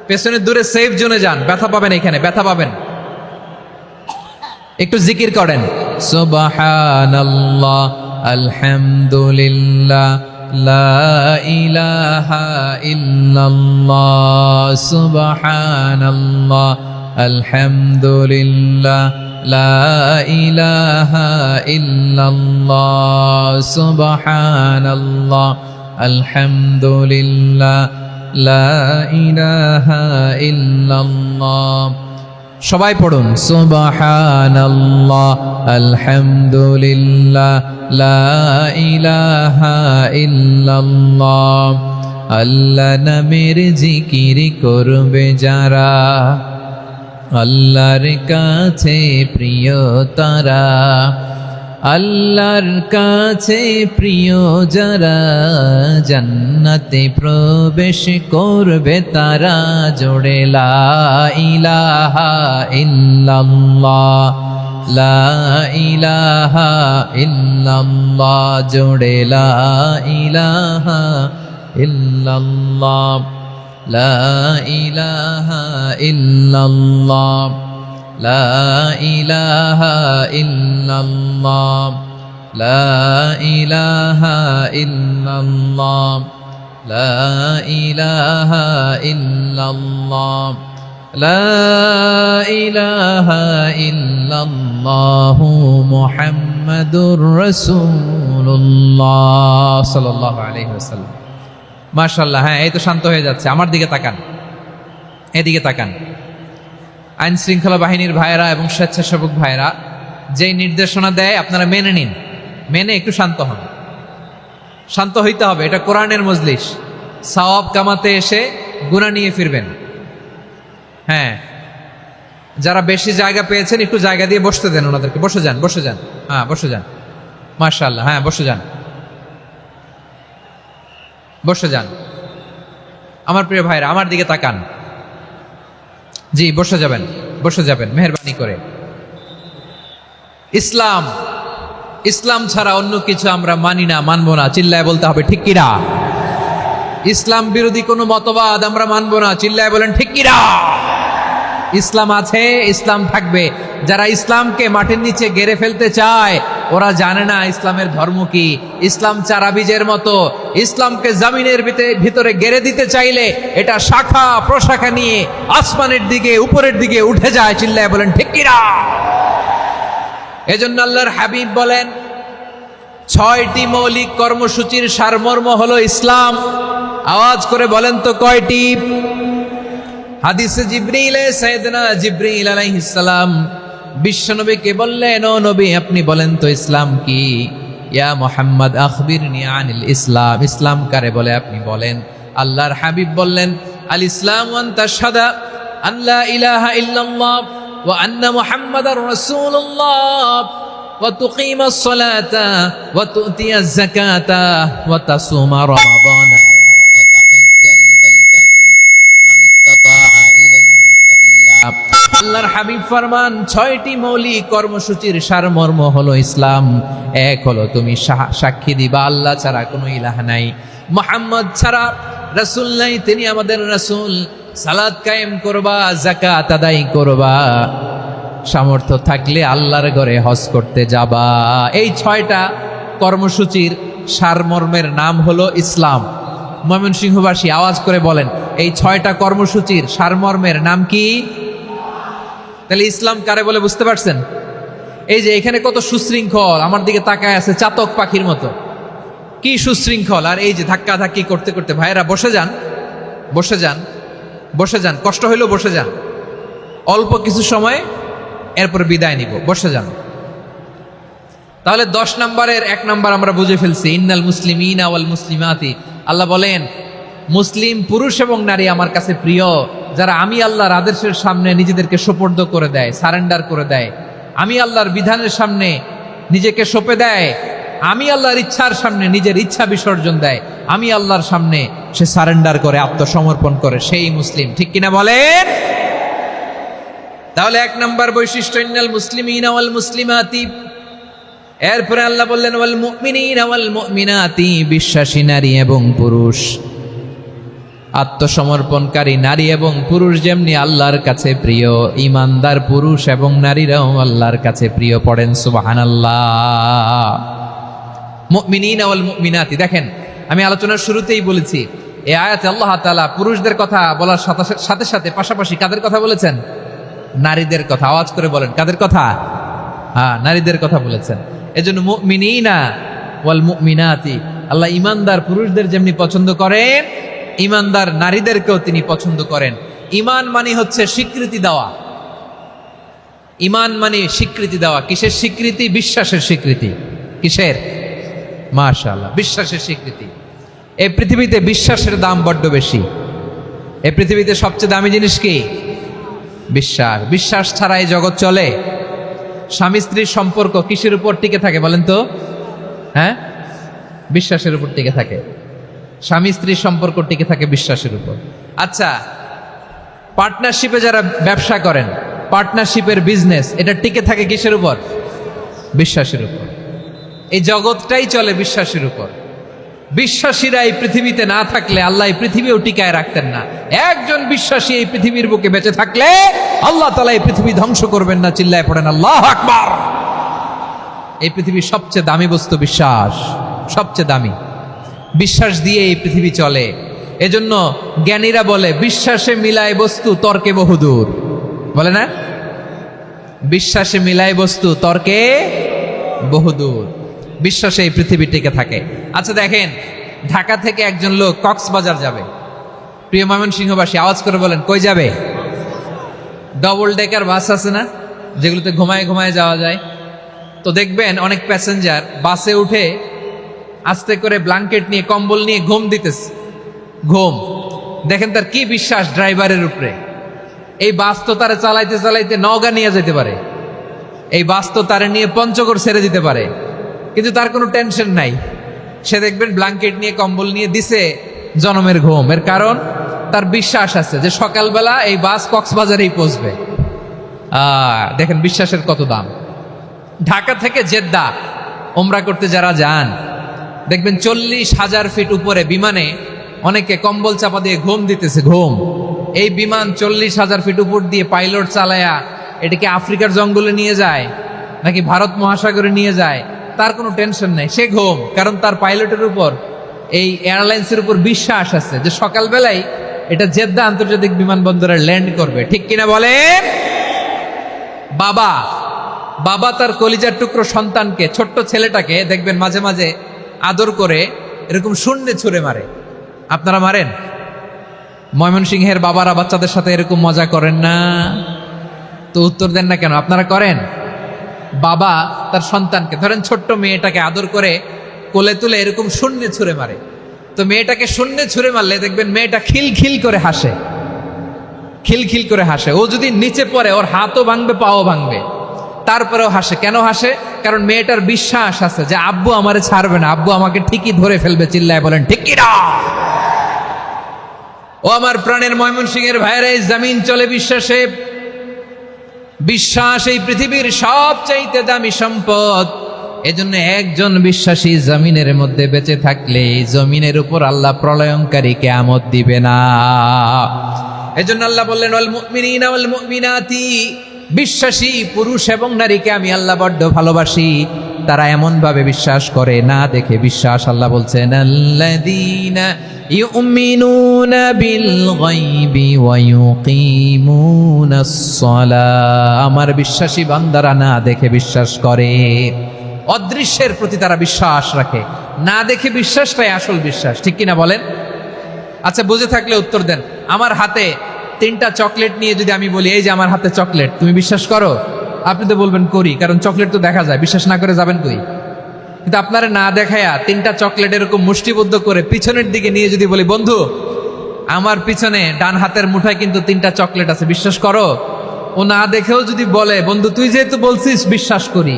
পেছনে দূরে সেফ জোনে যান। ব্যথা পাবেন, এখানে ব্যথা পাবেন। একটু জিকির করেন, সুবহানাল্লাহ, আলহামদুলিল্লাহ, লা ইলাহা ইল্লাল্লাহ, সুবহানাল্লাহ, আলহামদুলিল্লাহ, লা ইলাহা ইল্লাল্লাহ, সুবহানাল্লাহ, আলহামদুলিল্লাহ, লা ইলাহা ইল্লাল্লাহ। সবাই পড়ুন সুবহানাল্লাহ আলহামদুলিল্লাহ লা ইলাহা ইল্লাল্লাহ। আল্লাহ নামের জিকির করবে যারা, আল্লাহর কাছে প্রিয় তারা, আল্লাহর কাছে প্রিয় যারা, জান্নাতে প্রবেশ করবে তারা। জোড়ে লা ইলাহা ইল্লাল্লাহ, লা ইলাহা ইল্লাল্লাহ। জোড়ে লা ইলাহা ইল্লাল্লাহ, লা ইলাহা ইল্লাল্লাহ, লা ইলাহা ইল্লাল্লাহ, লা ইলাহা ইল্লাল্লাহ, লা ইলাহা ইল্লাল্লাহ, লা ইলাহা ইল্লাল্লাহ মুহাম্মাদুর রাসূলুল্লাহ সাল্লাল্লাহু আলাইহি ওয়াসাল্লাম। মাশাআল্লাহ। হ্যাঁ, এই তো শান্ত হয়ে যাচ্ছে। আমার দিকে তাকান, এদিকে তাকান। আইন শৃঙ্খলা বাহিনীর ভাইয়েরা এবং স্বেচ্ছাসেবক ভাইয়েরা যেই নির্দেশনা দেয় আপনারা মেনে নিন, মেনে একটু শান্ত হন। শান্ত হইতে হবে, এটা কোরআনের মজলিস। সওয়াব কামাতে এসে গুনাহ নিয়ে ফিরবেন। হ্যাঁ, যারা বেশি জায়গা পেয়েছেন একটু জায়গা দিয়ে বসতে দেন ওনাদেরকে। বসে যান, বসে যান। হ্যাঁ, বসে যান। মাশাআল্লাহ। হ্যাঁ, বসে যান, বসে যান। আমার প্রিয় ভাইরা আমার দিকে তাকান। জি, বসে যাবেন, বসে যাবেন মেহেরবানি করে। ইসলাম, ইসলাম ছাড়া অন্য কিছু আমরা মানি না, মানবো না। চিল্লায় বলতে হবে ঠিক কিনা। ইসলাম বিরোধী কোনো মতবাদ আমরা মানবো না। চিল্লায় বলেন ঠিক কিনা। ইসলাম আছে, ইসলাম থাকবে। যারা ইসলামকে মাটির নিচে গেড়ে ফেলতে চায় ওরা জানে না ইসলামের ধর্ম কি। ইসলাম চারা বীজের মতো, ইসলামকে জমিনের ভিতরে গেড়ে দিতে চাইলে এটা শাখা প্রশাখা নিয়ে আসমানের দিকে উপরের দিকে উঠে যায়। চিল্লায় বলেন ঠিক কিনা। এজন্য আল্লাহর হাবিব বলেন ৬টি মৌলিক কর্মসূচির সারমর্ম হলো ইসলাম। আওয়াজ করে বলেন তো কয়টি? হাদিসে জিবরিলে সাইয়েদনা জিবরিল আলাইহিস সালাম বিশ্বনবীকে বললেন, ও নবী আপনি বলেন তো ইসলাম কি? ইয়া মুহাম্মদ আখবিরনি আনিল ইসলাম। ইসলাম কারে বলে আপনি বলেন। আল্লাহর হাবিব বললেন, আল ইসলাম আন তাশহাদা আন লা ইলাহা ইল্লাল্লাহ ওয়া আন্না মুহাম্মাদার রাসূলুল্লাহ ওয়া তুকিমাস সালাতা ওয়া তুতিয়াজ যাকাতা ওয়া তাসুমা রমাদানা ওয়া তাহুজ্জাল বাইতা মান ইসতাতাআ ইলাইহি সাবিলা। আল্লাহর হাবিব ফরমান ৬টি মৌলিক কর্মসূচির সারমর্ম হলো ইসলাম। এক হলো তুমি সাক্ষী দিবা আল্লাহ ছাড়া কোনো ইলাহ নাই, মুহাম্মদ ছাড়া রাসূল নাই, তিনি আমাদের রাসূল। সালাত কায়েম করবা, যাকাত আদায় করবা, সামর্থ্য থাকলে আল্লাহর ঘরে হজ করতে যাবা। এই ৬টা কর্মসূচির সারমর্মের নাম হলো ইসলাম। ময়মনসিংহবাসী আওয়াজ করে বলেন, এই ৬টা কর্মসূচির সারমর্মের নাম কি? তাহলে ইসলাম কারে বলে বুঝতে পারছেন? এই যে এখানে কত সুশৃঙ্খল, আমার দিকে তাকায় আছে চাতক পাখির মতো, কি সুশৃঙ্খল। আর এই যে ধাক্কা ধাক্কি করতে করতে, ভাইরা বসে যান, বসে যান, বসে যান। কষ্ট হইলেও বসে যান, অল্প কিছু সময়, এরপর বিদায় নিব। বসে যান। তাহলে ১০ নম্বরের ১ নম্বর আমরা বুঝে ফেলছি, ইন্নাল মুসলিমিনা ওয়াল মুসলিমাতি। আল্লাহ বলেন মুসলিম পুরুষ এবং নারী আমার কাছে প্রিয়, যারা আমি আল্লাহর আদেশের সামনে নিজেদেরকে সোপর্দ করে দেয়, সারেন্ডার করে দেয়, আমি আল্লাহর বিধানের সামনে নিজেকে সঁপে দেয়, আমি আল্লাহর ইচ্ছার সামনে নিজের ইচ্ছা বিসর্জন দেয়, আমি আল্লাহর সামনে সে সারেন্ডার করে, আত্মসমর্পণ করে, সেই মুসলিম। ঠিক কিনা বলেন? তাহলে ১ নম্বর বৈশিষ্ট্য ইন্নাল মুসলিমিনা ওয়াল মুসলিমাতি। এরপরে আল্লাহ বললেন ওয়াল মুমিনিনা ওয়াল মুমিনাতি, বিশ্বাসী নারী এবং পুরুষ, আত্মসমর্পণকারী নারী এবং পুরুষ যেমনি আল্লাহর কাছে প্রিয়, ইমানদার পুরুষ এবং নারীরাও আল্লাহর কাছে প্রিয়। পড়েন সুবহানাল্লাহ। মুমিনিনা ওয়াল মুমিনাতি। দেখেন, আমি আলোচনার শুরুতেই বলেছি এই আয়াতে আল্লাহ তাআলা পুরুষদের কথা বলার সাথে সাথে পাশাপাশি কাদের কথা বলেছেন? নারীদের কথা। আওয়াজ করে বলেন কাদের কথা? হ্যাঁ, নারীদের কথা বলেছেন। এজন্য মুমিনিনা ওয়াল মুমিনাতি, আল্লাহ ইমানদার পুরুষদের যেমনি পছন্দ করেন ইমানদার নারীদেরকেও তিনি পছন্দ করেন। ইমান মানে হচ্ছে স্বীকৃতি দেওয়া। ইমান মানে স্বীকৃতি দেওয়া। কিসের স্বীকৃতি? বিশ্বাসের স্বীকৃতি। কিসের? মাশাআল্লাহ, বিশ্বাসের স্বীকৃতি। এই পৃথিবীতে বিশ্বাসের দাম বড্ড বেশি। এই পৃথিবীতে সবচেয়ে দামি জিনিস কি? বিশ্বাস। বিশ্বাস ছাড়া এই জগৎ চলে? স্বামী স্ত্রীর সম্পর্ক কিসের উপর টিকে থাকে বলেন তো? হ্যাঁ, বিশ্বাসের উপর টিকে থাকে। স্বামী স্ত্রীর সম্পর্ক টিকে থাকে বিশ্বাসের উপর। আচ্ছা, পার্টনারশিপে যারা ব্যবসা করেন, পার্টনারশিপের বিজনেস, এটা টিকে থাকে কিসের উপর? বিশ্বাসের উপর। এই জগৎটাই চলে বিশ্বাসের উপর। বিশ্বাসীরা এই পৃথিবীতে না থাকলে আল্লাহ এই পৃথিবীও টিকায় রাখতেন না। একজন বিশ্বাসী এই পৃথিবীর বুকে বেঁচে থাকলে আল্লাহ তাআলা এই পৃথিবী ধ্বংস করবেন না। চিল্লায় পড়েন আল্লাহু আকবার। এই পৃথিবীর সবচেয়ে দামি বস্তু বিশ্বাস, সবচেয়ে দামি। বিশ্বাস দিয়ে এই পৃথিবী চলে। এজন্য জ্ঞানীরা বলে বিশ্বাসে মিলায় বস্তু, তর্কে বহুদূর। বলে না? বিশ্বাসে মিলায় বস্তু, তর্কে বহুদূর। বিশ্বাসে এই পৃথিবী টিকে থাকে। আচ্ছা দেখেন, ঢাকা থেকে একজন লোক কক্সবাজার যাবে। প্রিয় ময়মনসিংহবাসী, আওয়াজ করে বলেন কই যাবে? ডবল ডেকার বাস আছে না, যেগুলোতে ঘুমায় ঘুমায় যাওয়া যায়। তো দেখবেন অনেক প্যাসেঞ্জার বাসে উঠে আস্তে করে ব্ল্যাঙ্কেট নিয়ে, কম্বল নিয়ে ঘুম দিতেছে। ঘুম দেখেন তার কি বিশ্বাস ড্রাইভারের উপরে। এই বাস তো তারা চালাইতে চালাইতে নওগাঁ নিয়ে যেতে পারে, এই বাস তো তারা নিয়ে পঞ্চগড় ছেড়ে দিতে পারে, কিন্তু তার কোনো টেনশন নাই। সে দেখবেন ব্ল্যাঙ্কেট নিয়ে, কম্বল নিয়ে দিছে জনমের ঘুম। এর কারণ তার বিশ্বাস আছে যে সকালবেলা এই বাস কক্সবাজারেই পৌঁছবে। দেখেন বিশ্বাসের কত দাম। ঢাকা থেকে জেদ্দা ওমরা করতে যারা যান, দেখবেন 40,000 ফিট উপরে বিমানে অনেকে কম্বল চাপা দিয়ে ঘুম দিতেছে। ঘুম। এই বিমান 40,000 ফিট উপর দিয়ে পাইলট চালায়া এটাকে আফ্রিকার জঙ্গলে নিয়ে যায় নাকি ভারত মহাসাগরে নিয়ে যায়, তার কোনো টেনশন নাই। সে ঘুম, কারণ তার পাইলটের উপর, এই এয়ারলাইন্সের উপর বিশ্বাস আছে যে সকালবেলায় এটা জেদ্দা আন্তর্জাতিক বিমানবন্দরে ল্যান্ড করবে। ঠিক কিনা বলেন? বাবা তার কলিজার টুকরো সন্তানকে, ছোট্ট ছেলেটাকে দেখবেন মাঝে মাঝে আদর করে এরকম শূন্যে ছুঁড়ে মারে। আপনারা মারেন? ময়মনসিংহের বাবারা বাচ্চাদের সাথে এরকম মজা করেন না? তো উত্তর দেন না কেন? আপনারা করেন? বাবা তার সন্তানকে, ধরেন ছোট্ট মেয়েটাকে আদর করে কোলে তুলে এরকম শূন্যে ছুঁড়ে মারে। তো মেয়েটাকে শূন্যে ছুঁড়ে মারলে দেখবেন মেয়েটা খিলখিল করে হাসে, খিলখিল করে হাসে। ও যদি নিচে পড়ে ওর হাতও ভাঙবে, পাও ভাঙবে, তারপরেও হাসে। কেন হাসে? কারণ মেয়েটার বিশ্বাস আছে যে আব্বু আমারে ছাড়বে না, আব্বু আমাকে ঠিকই ধরে ফেলবে। চিল্লায় বলেন ঠিক কিনা? ও আমার প্রাণের ময়মনসিংহের ভাইয়েরা, এই জমিন চলে বিশ্বাসে। বিশ্বাস এই পৃথিবীর সবচাইতে দামি সম্পদ। এজন্য একজন বিশ্বাসী জমিনের মধ্যে বেঁচে থাকলে এই জমিনের উপর আল্লাহ প্রলয়ঙ্কারী কিয়ামত দিবে না। এজন্য আল্লাহ বললেন ওয়াল মুমিনিনা ওয়াল মুমিনাতি, বিশ্বাসী পুরুষ এবং নারীকে আমি আল্লাহ বড্ড ভালোবাসি। তারা এমন ভাবে বিশ্বাস করে, না দেখে বিশ্বাস। আল্লাহ বলছেন আল্লাযীনা ইউমিনুনা বিল গায়বি ওয়া ইউকিমুনাস সালাহ। আমার বিশ্বাসী বান্দারা না দেখে বিশ্বাস করে। অদৃশ্যের প্রতি তারা বিশ্বাস রাখে। না দেখে বিশ্বাসটাই আসল বিশ্বাস। ঠিক কিনা বলেন? আচ্ছা, বুঝে থাকলে উত্তর দেন। আমার হাতে 3টা চকলেট নিয়ে যদি আমি বলি এই যে আমার হাতে চকলেট, তুমি বিশ্বাস করো? আপনি তো বলবেন করি, কারণ চকলেট তো দেখা যায়। বিশ্বাস না করে যাবেন কই? কিন্তু আপনারা না দেখায়া 3টা চকলেট এরকম মুষ্টিবদ্ধ করে পিছনের দিকে নিয়ে যদি বলি বন্ধু আমার পিছনে ডান হাতের মুঠায় কিন্তু 3টা চকলেট আছে, বিশ্বাস করো? ও না দেখেও যদি বলে বন্ধু তুই যেহেতু বলছিস বিশ্বাস করি,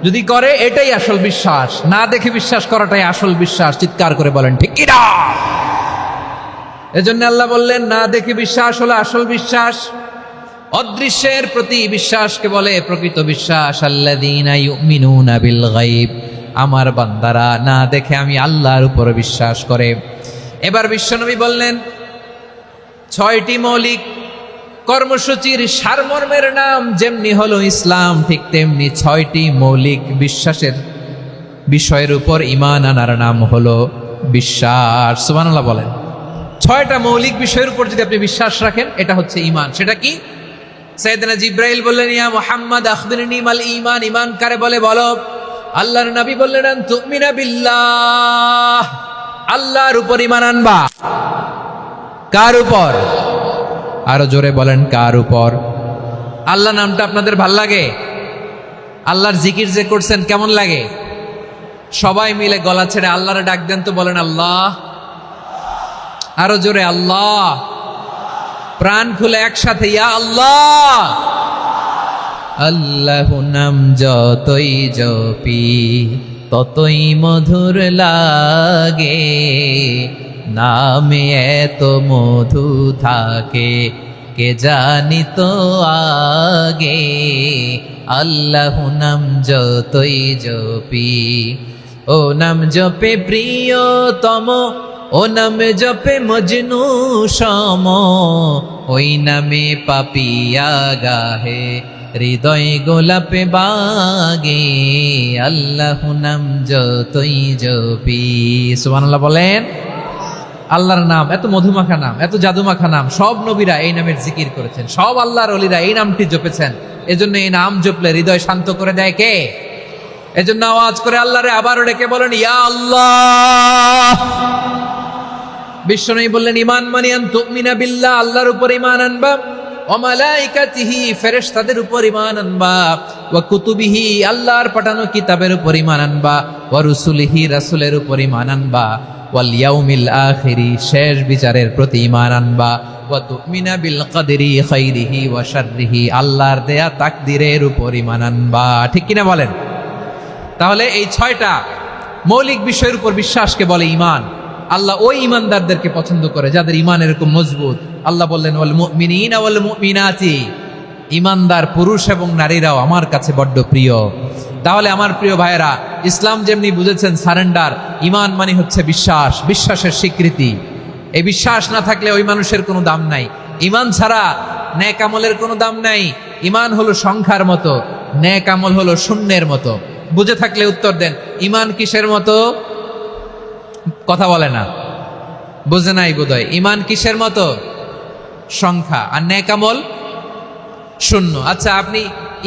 যদি করে এটাই আসল বিশ্বাস। না দেখে বিশ্বাস করাটাই আসল বিশ্বাস। চিৎকার করে বলেন ঠিক কিনা? এজন্য আল্লাহ বললেন না দেখে বিশ্বাস হলো আসল বিশ্বাস। অদৃশ্যের প্রতি বিশ্বাসকে বলে প্রকৃত বিশ্বাস। আল্লাযীনা ইউমিনুনা বিল গায়ব, আমার বান্দারা না দেখে আমি আল্লাহর উপর বিশ্বাস করে। এবার বিশ্বনবী বললেন 6টি মৌলিক কর্মসূচির সারমর্মের নাম যেমনি হলো ইসলাম, ঠিক তেমনি 6টি মৌলিক বিশ্বাসের বিষয়ের উপর ঈমান আনার নাম হলো বিশ্বাস। সুবহানাল্লাহ বলেন। 6টা মৌলিক বিষয়ের উপর যদি আপনি বিশ্বাস রাখেন, এটা হচ্ছে ঈমান। সেটা কি? সাইয়েদনা জিবরাইল বললেন ইয়া মুহাম্মদ আখবিরনি মাল ঈমান। ঈমান কারে বলে বলো? আল্লাহর নবী বললেন তুমিনা বিল্লাহ, আল্লাহর উপর ঈমান আনবা। কার উপর? আরো জোরে বলেন, কার উপর? আল্লাহ নামটা আপনাদের ভাল লাগে? আল্লাহর জিকির যে করছেন কেমন লাগে? সবাই মিলে গলা ছেড়ে আল্লাহরে ডাক দেন তো, বলেন আল্লাহ। আরো জোরে আল্লাহ। প্রাণ খুলে একসাথে ইয়া আল্লাহ। আল্লাহ নাম যতই জপি ততই মধুর লাগে, নামে এত মধু থাকে কে জানি তো আগে। আল্লাহ নাম যতই জপি, ও নাম জপে প্রিয়তম, ও নাম জপে মজনু সম, ওই নামে পাপিয়া গাহে হৃদয় গোলাপে বাগে। আল্লাহ নাম যতই জপি। সুবহানাল্লাহ বলেন। আল্লাহর নাম এত মধুমাখা নাম, এত জাদুমাখা নাম, সব নবীরা এই নামের জিকির করেছেন, সব আল্লাহর ওলিরা এই নামটি জপেছেন। এজন্য এই নাম জপলে হৃদয় শান্ত করে দেয় কে? এজন্য আওয়াজ করে আল্লাহরে আবারও ডেকে বলেন ইয়া আল্লাহ। বিশ্বনবী বললেন ঈমান মানে আন তুমিনা বিল্লাহ, আল্লাহর উপর ঈমান আনবা, ওয়া মালাইকাতিহি ফেরেশতাদের উপর ঈমান আনবা, ওয়া কুতুবিহি আল্লাহর পাঠানো কিতাবের উপর ঈমান আনবা, ওয়া রুসুলিহি রাসূলের উপর ঈমান আনবা, ওয়াল ইয়াউমিল আখিরি শেষ বিচারের প্রতি ঈমান আনবা, ওয়া তুমিনা বিল কদরি খাইরিহি ওয়া শাররিহি আল্লাহর দেয়া তাকদীরের উপর ঈমান আনবা। ঠিক কিনা বলেন? তাহলে এই 6টা মৌলিক বিষয়ের উপর বিশ্বাসকে বলে ঈমান। আল্লাহ ওই ঈমানদারদেরকে পছন্দ করে যাদের ঈমান এরকম মজবুত। আল্লাহ বললেন ওয়াল মুমিনিনা ওয়াল মুমিনাতি, ঈমানদার পুরুষ এবং নারীরাও আমার কাছে বড্ড প্রিয়। তাহলে আমার প্রিয় ভাইয়েরা, ইসলাম যেমনি বুঝেছেন সারেন্ডার, ঈমান মানে হচ্ছে বিশ্বাস, বিশ্বাসের স্বীকৃতি। এই বিশ্বাস না থাকলে ওই মানুষের কোনো দাম নাই। ঈমান ছাড়া নেক আমলের কোনো দাম নাই। ঈমান হলো সংখ্যার মতো, নেক আমল হলো শূন্যের মতো। বুঝে থাকলে উত্তর দেন, ঈমান কিসের মতো? কথা বলে না, বুঝে নাই বোধহয়। ঈমান কিসের মতো? সংখ্যা। আর নেক আমল শূন্য। আচ্ছা, আপনি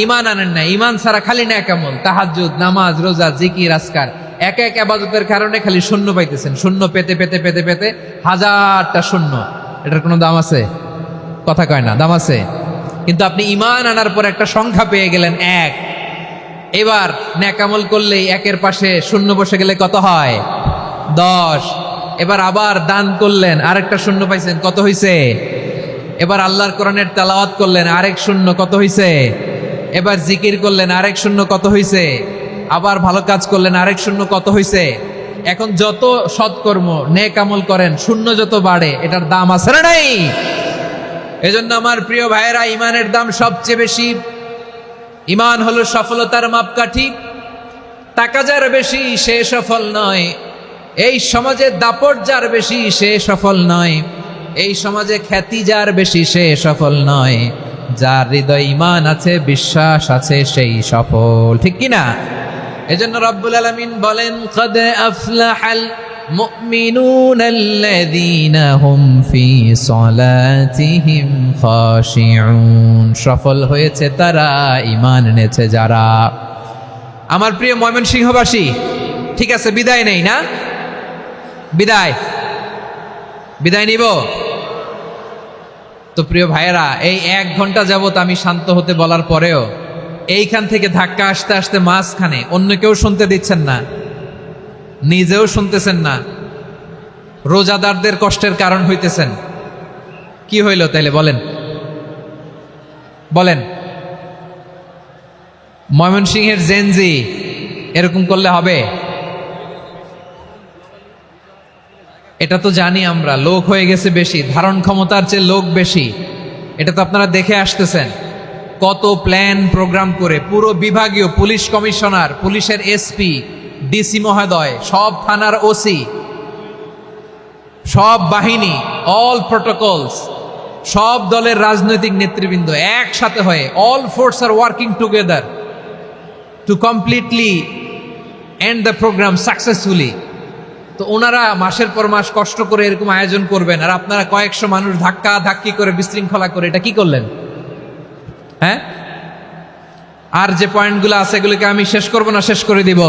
ঈমান আনেন না, ঈমান ছাড়া খালি নেক আমল, তাহাজ্জুদ, নামাজ, রোজা, জিকির, আজকার, এক এক ইবাদতের কারণে খালি শূন্য পাইতেছেন। শূন্য পেতে পেতে পেতে পেতে হাজারটা শূন্য। এটার কোনো দাম আছে? কথা কয় না, দাম আছে। কিন্তু আপনি ঈমান আনার পর একটা সংখ্যা পেয়ে গেলেন, এক। এবার নেক আমল করলেই একের পাশে শূন্য বসে গেলে কত হয়? 10। এবার আবার দান করলেন, আরেকটা শূন্য পাইছেন, কত হইছে? এবার আল্লাহর কোরআনের তেলাওয়াত করলেন, আরেক শূন্য, কত হইছে? এবার জিকির করলেন, আরেক শূন্য, কত হইছে? আবার ভালো কাজ করলেন, আরেক শূন্য, কত হইছে? এখন যত সৎকর্ম নেক আমল করেন, শূন্য যত বাড়ে, এটার দাম আছে না নাই? এজন্য আমার প্রিয় ভাইয়েরা, ঈমানের দাম সবচেয়ে বেশি। ঈমান হলো সফলতার মাপকাঠি। টাকা যার বেশি সে সফল নয়, এই সমাজে দাপট যার বেশি সে সফল নয়, এই সমাজে খ্যাতি যার বেশি সে সফল নয়, যার হৃদয় ঈমান আছে, বিশ্বাস আছে, সেই সফল। ঠিক কিনা? এজন্য রব্বুল আলামিন বলেন কদ আফলাহাল মুমিনুনাল্লাযীনা হুম ফি সলাতিহিম খাশিউন, সফল হয়েছে তারা, ঈমান এনেছে যারা। আমার প্রিয় ময়মনসিংহবাসী, ঠিক আছে, বিদায় নেই না? বিদায় নিব তো? প্রিয় ভাইয়েরা, এই 1 ঘন্টা যাবত আমি শান্ত হতে বলার পরেও এইখান থেকে ধাক্কা আসতে আসতে মাঝখানে অন্য কেউ শুনতে দিচ্ছেন না, নিজেও শুনতেছেন না, রোজাদারদের কষ্টের কারণ হইতেছেন। কি হইল তাইলে বলেন? বলেন, ময়মনসিংহের জেনজি এরকম করলে হবে? এটা তো জানি আমরা, লোক হয়ে গেছে বেশি, ধারণ ক্ষমতার চেয়ে লোক বেশি। এটা তো আপনারা দেখে আসতেছেন, কত প্ল্যান প্রোগ্রাম করে পুরো বিভাগীয় পুলিশ কমিশনার, পুলিশের এসপি, ডিসি মহোদয়, সব থানার ওসি, সব বাহিনী, অল প্রোটোকলস, সব দলের রাজনৈতিক নেতৃবৃন্দ একসাথে হয়ে, all force are working together to completely end the programme successfully. তো ওনারা মাসের পর মাস কষ্ট করে এরকম আয়োজন করবেন, আর আপনারা কয়েকশো মানুষ ধাক্কা ধাক্কি করে বিশৃঙ্খলা করে এটা কি করলেন? হ্যাঁ, আর যে পয়েন্টগুলো আছে এগুলোকে আমি শেষ করব না শেষ করে দিব?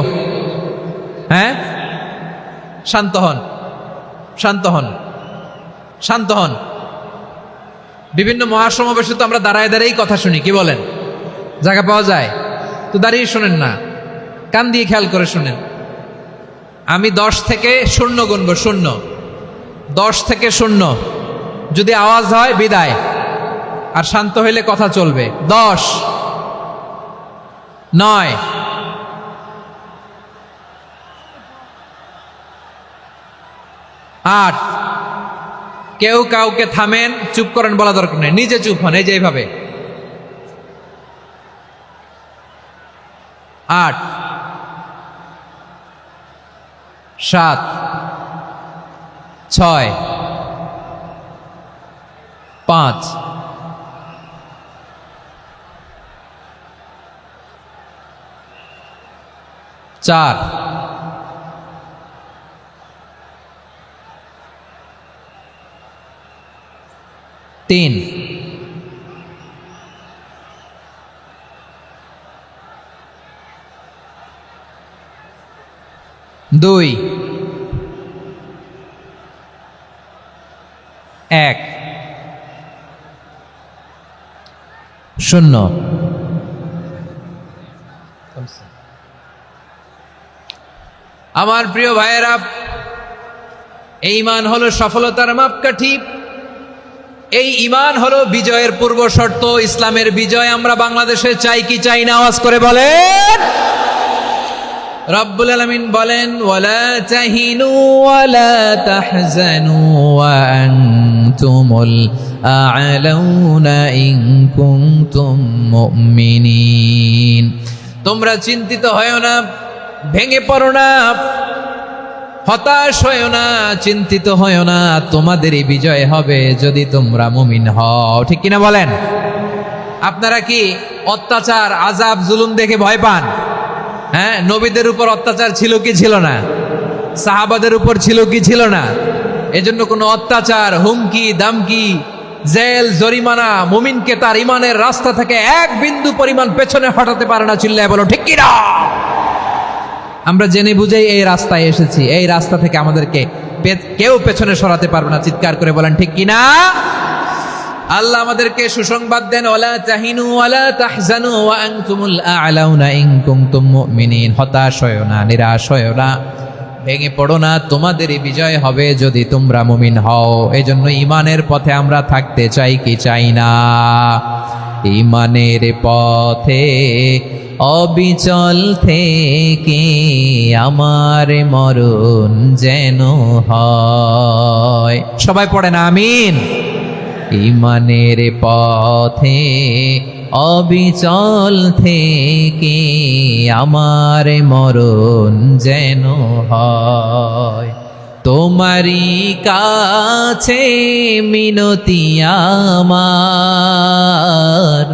হ্যাঁ, শান্ত হন, শান্ত হন, শান্ত হন। বিভিন্ন মহাসমাবেশে তো আমরা দাঁড়ায় দাঁড়াই কথা শুনি, কি বলেন? জায়গা পাওয়া যায় তো দাঁড়িয়ে শোনেন না, কান দিয়ে খেয়াল করে শুনেন। আমি 10 থেকে 0 গুনবো, 0, 10 থেকে 0, যদি আওয়াজ হয় বিদায়, আর শান্ত হইলে কথা চলবে। 10, 9, 8, কেউ কাউকে থামেন, চুপ করেন বলা দরকার নেই, নিজে চুপ হন, এই যে এইভাবে। 8, 7, 6, 5, 4, 3, 2, 1, 0। আমার প্রিয় ভাইয়েরা, এই ঈমান হলো সফলতার মাপকাঠি, এই ঈমান হলো বিজয়ের পূর্ব শর্ত। ইসলামের বিজয় আমরা বাংলাদেশে চাই কি চাই না? আওয়াজ করে বলেন। রব্বুল আলামিন বলেন, ওয়ালা তাহিনু ওয়ালা তাহজানু ওয়া আনতুমুল আ'লাউনা ইন কুনতুম মুমিনিন। তোমরা চিন্তিত হয়ো না, ভেঙে পড়ো না, হতাশ হয়ো না, চিন্তিত হয়ো না, তোমাদেরই বিজয় হবে যদি তোমরা মুমিন হও। ঠিক কিনা বলেন? আপনারা কি অত্যাচার, আযাব, জুলুম দেখে ভয় পান? হ্যাঁ, নবীদের উপর অত্যাচার ছিল কি ছিল না? সাহাবাদের উপর ছিল কি ছিল না? এজন্য কোনো অত্যাচার, হুমকি, দামকি, জেল, জরিমানা মুমিনকে তার ইমানের রাস্তা থেকে এক বিন্দু পরিমাণ পেছনে হটাতে পারে না। চিল্লায় বলো ঠিক কিনা? আমরা জেনে বুঝেই এই রাস্তায় এসেছি, এই রাস্তা থেকে আমাদেরকে কেউ পেছনে সরাতে পারবে না। চিৎকার করে বলেন ঠিক কিনা? আল্লাহ আমাদেরকে সুসংবাদ দেন, ওয়ালা তাহিনু ওয়ালা তাহজানু ওয়া আনতুমুল আ'লাউনা ইন কুনতুম মুমিনিন। হতাশ হয়ো না, নিরাশ হয়ো না, ভেঙে পড়ো না, তোমাদেরই বিজয় হবে যদি তোমরা মুমিন হও। এই জন্য ঈমানের পথে আমরা থাকতে চাই কি চাই না? ঈমানের পথে অবিচল থেকে আমার মরণ যেন হয়। সবাই পড়েন আমিন। ঈমানের পথে অবিচল থেকে আমার মরণ যেন হয়। তোমারই কাছে মিনতি আমার,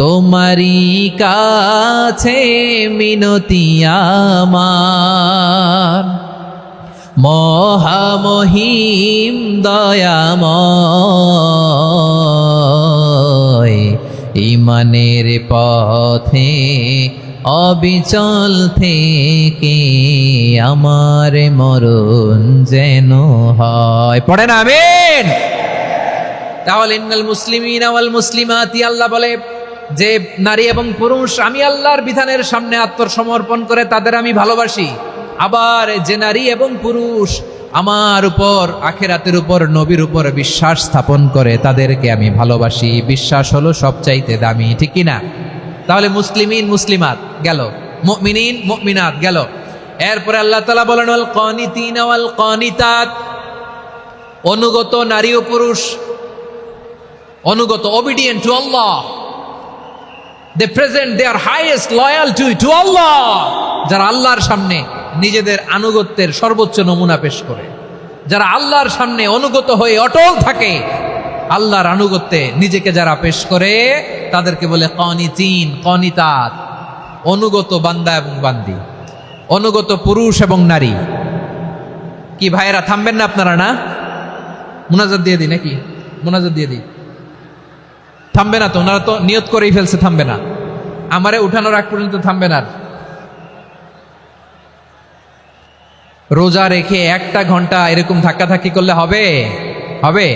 তোমারই কাছে মিনতি আমার, মহামহিম দয়াময়। ঈমানের পথে অবিচল থেকে আমার মরণ যেন হয়। পড়েন আমিন। তাহলে ইন্নাল মুসলিমিনা ওয়াল মুসলিমাতি, আল্লাহ বলে যে নারী এবং পুরুষ আমি আল্লাহর বিধানের সামনে আত্মসমর্পণ করে তাদের আমি ভালোবাসি। আবার যে নারী এবং পুরুষ আমার উপর, আখিরাতের উপর, নবীর উপর বিশ্বাস স্থাপন করে তাদেরকে আমি ভালোবাসি। বিশ্বাস হলো সবচাইতে দামি। ঠিক কিনা? তাহলে মুসলিমিন মুসলিমাত গেল, মুমিনিন মুমিনাত গেল। এরপরে আল্লাহ তাআলা বলেন, ওয়াল কানিতিনা ওয়াল কানিতাত, অনুগত নারী ও পুরুষ, অনুগত, obedient to Allah, they present their highest loyalty to Allah, যারা আল্লাহর সামনে নিজেদের আনুগত্যের সর্বোচ্চ নমুনা পেশ করে, যারা আল্লাহর সামনে অনুগত হয়ে অটল থাকে, আল্লাহর আনুগত্যে নিজেকে যারা পেশ করে তাদেরকে বলে কানিতিন, কানিতাত, অনুগত বান্দা এবং বান্দি, অনুগত পুরুষ এবং নারী। কি ভাইয়েরা থামবেন না আপনারা? না, মুনাজাত দিয়ে দিই নাকি? মুনাজাত দিয়ে দিই। থামবে না তো? ওনারা তো নিয়ত করেই ফেলছে থামবে না। আমারে উঠানোর আগ পর্যন্ত থামবে না। রোজা রেখে 1 ঘন্টা এরকম ধাক্কাধাক্কি করলে হবে? হবে?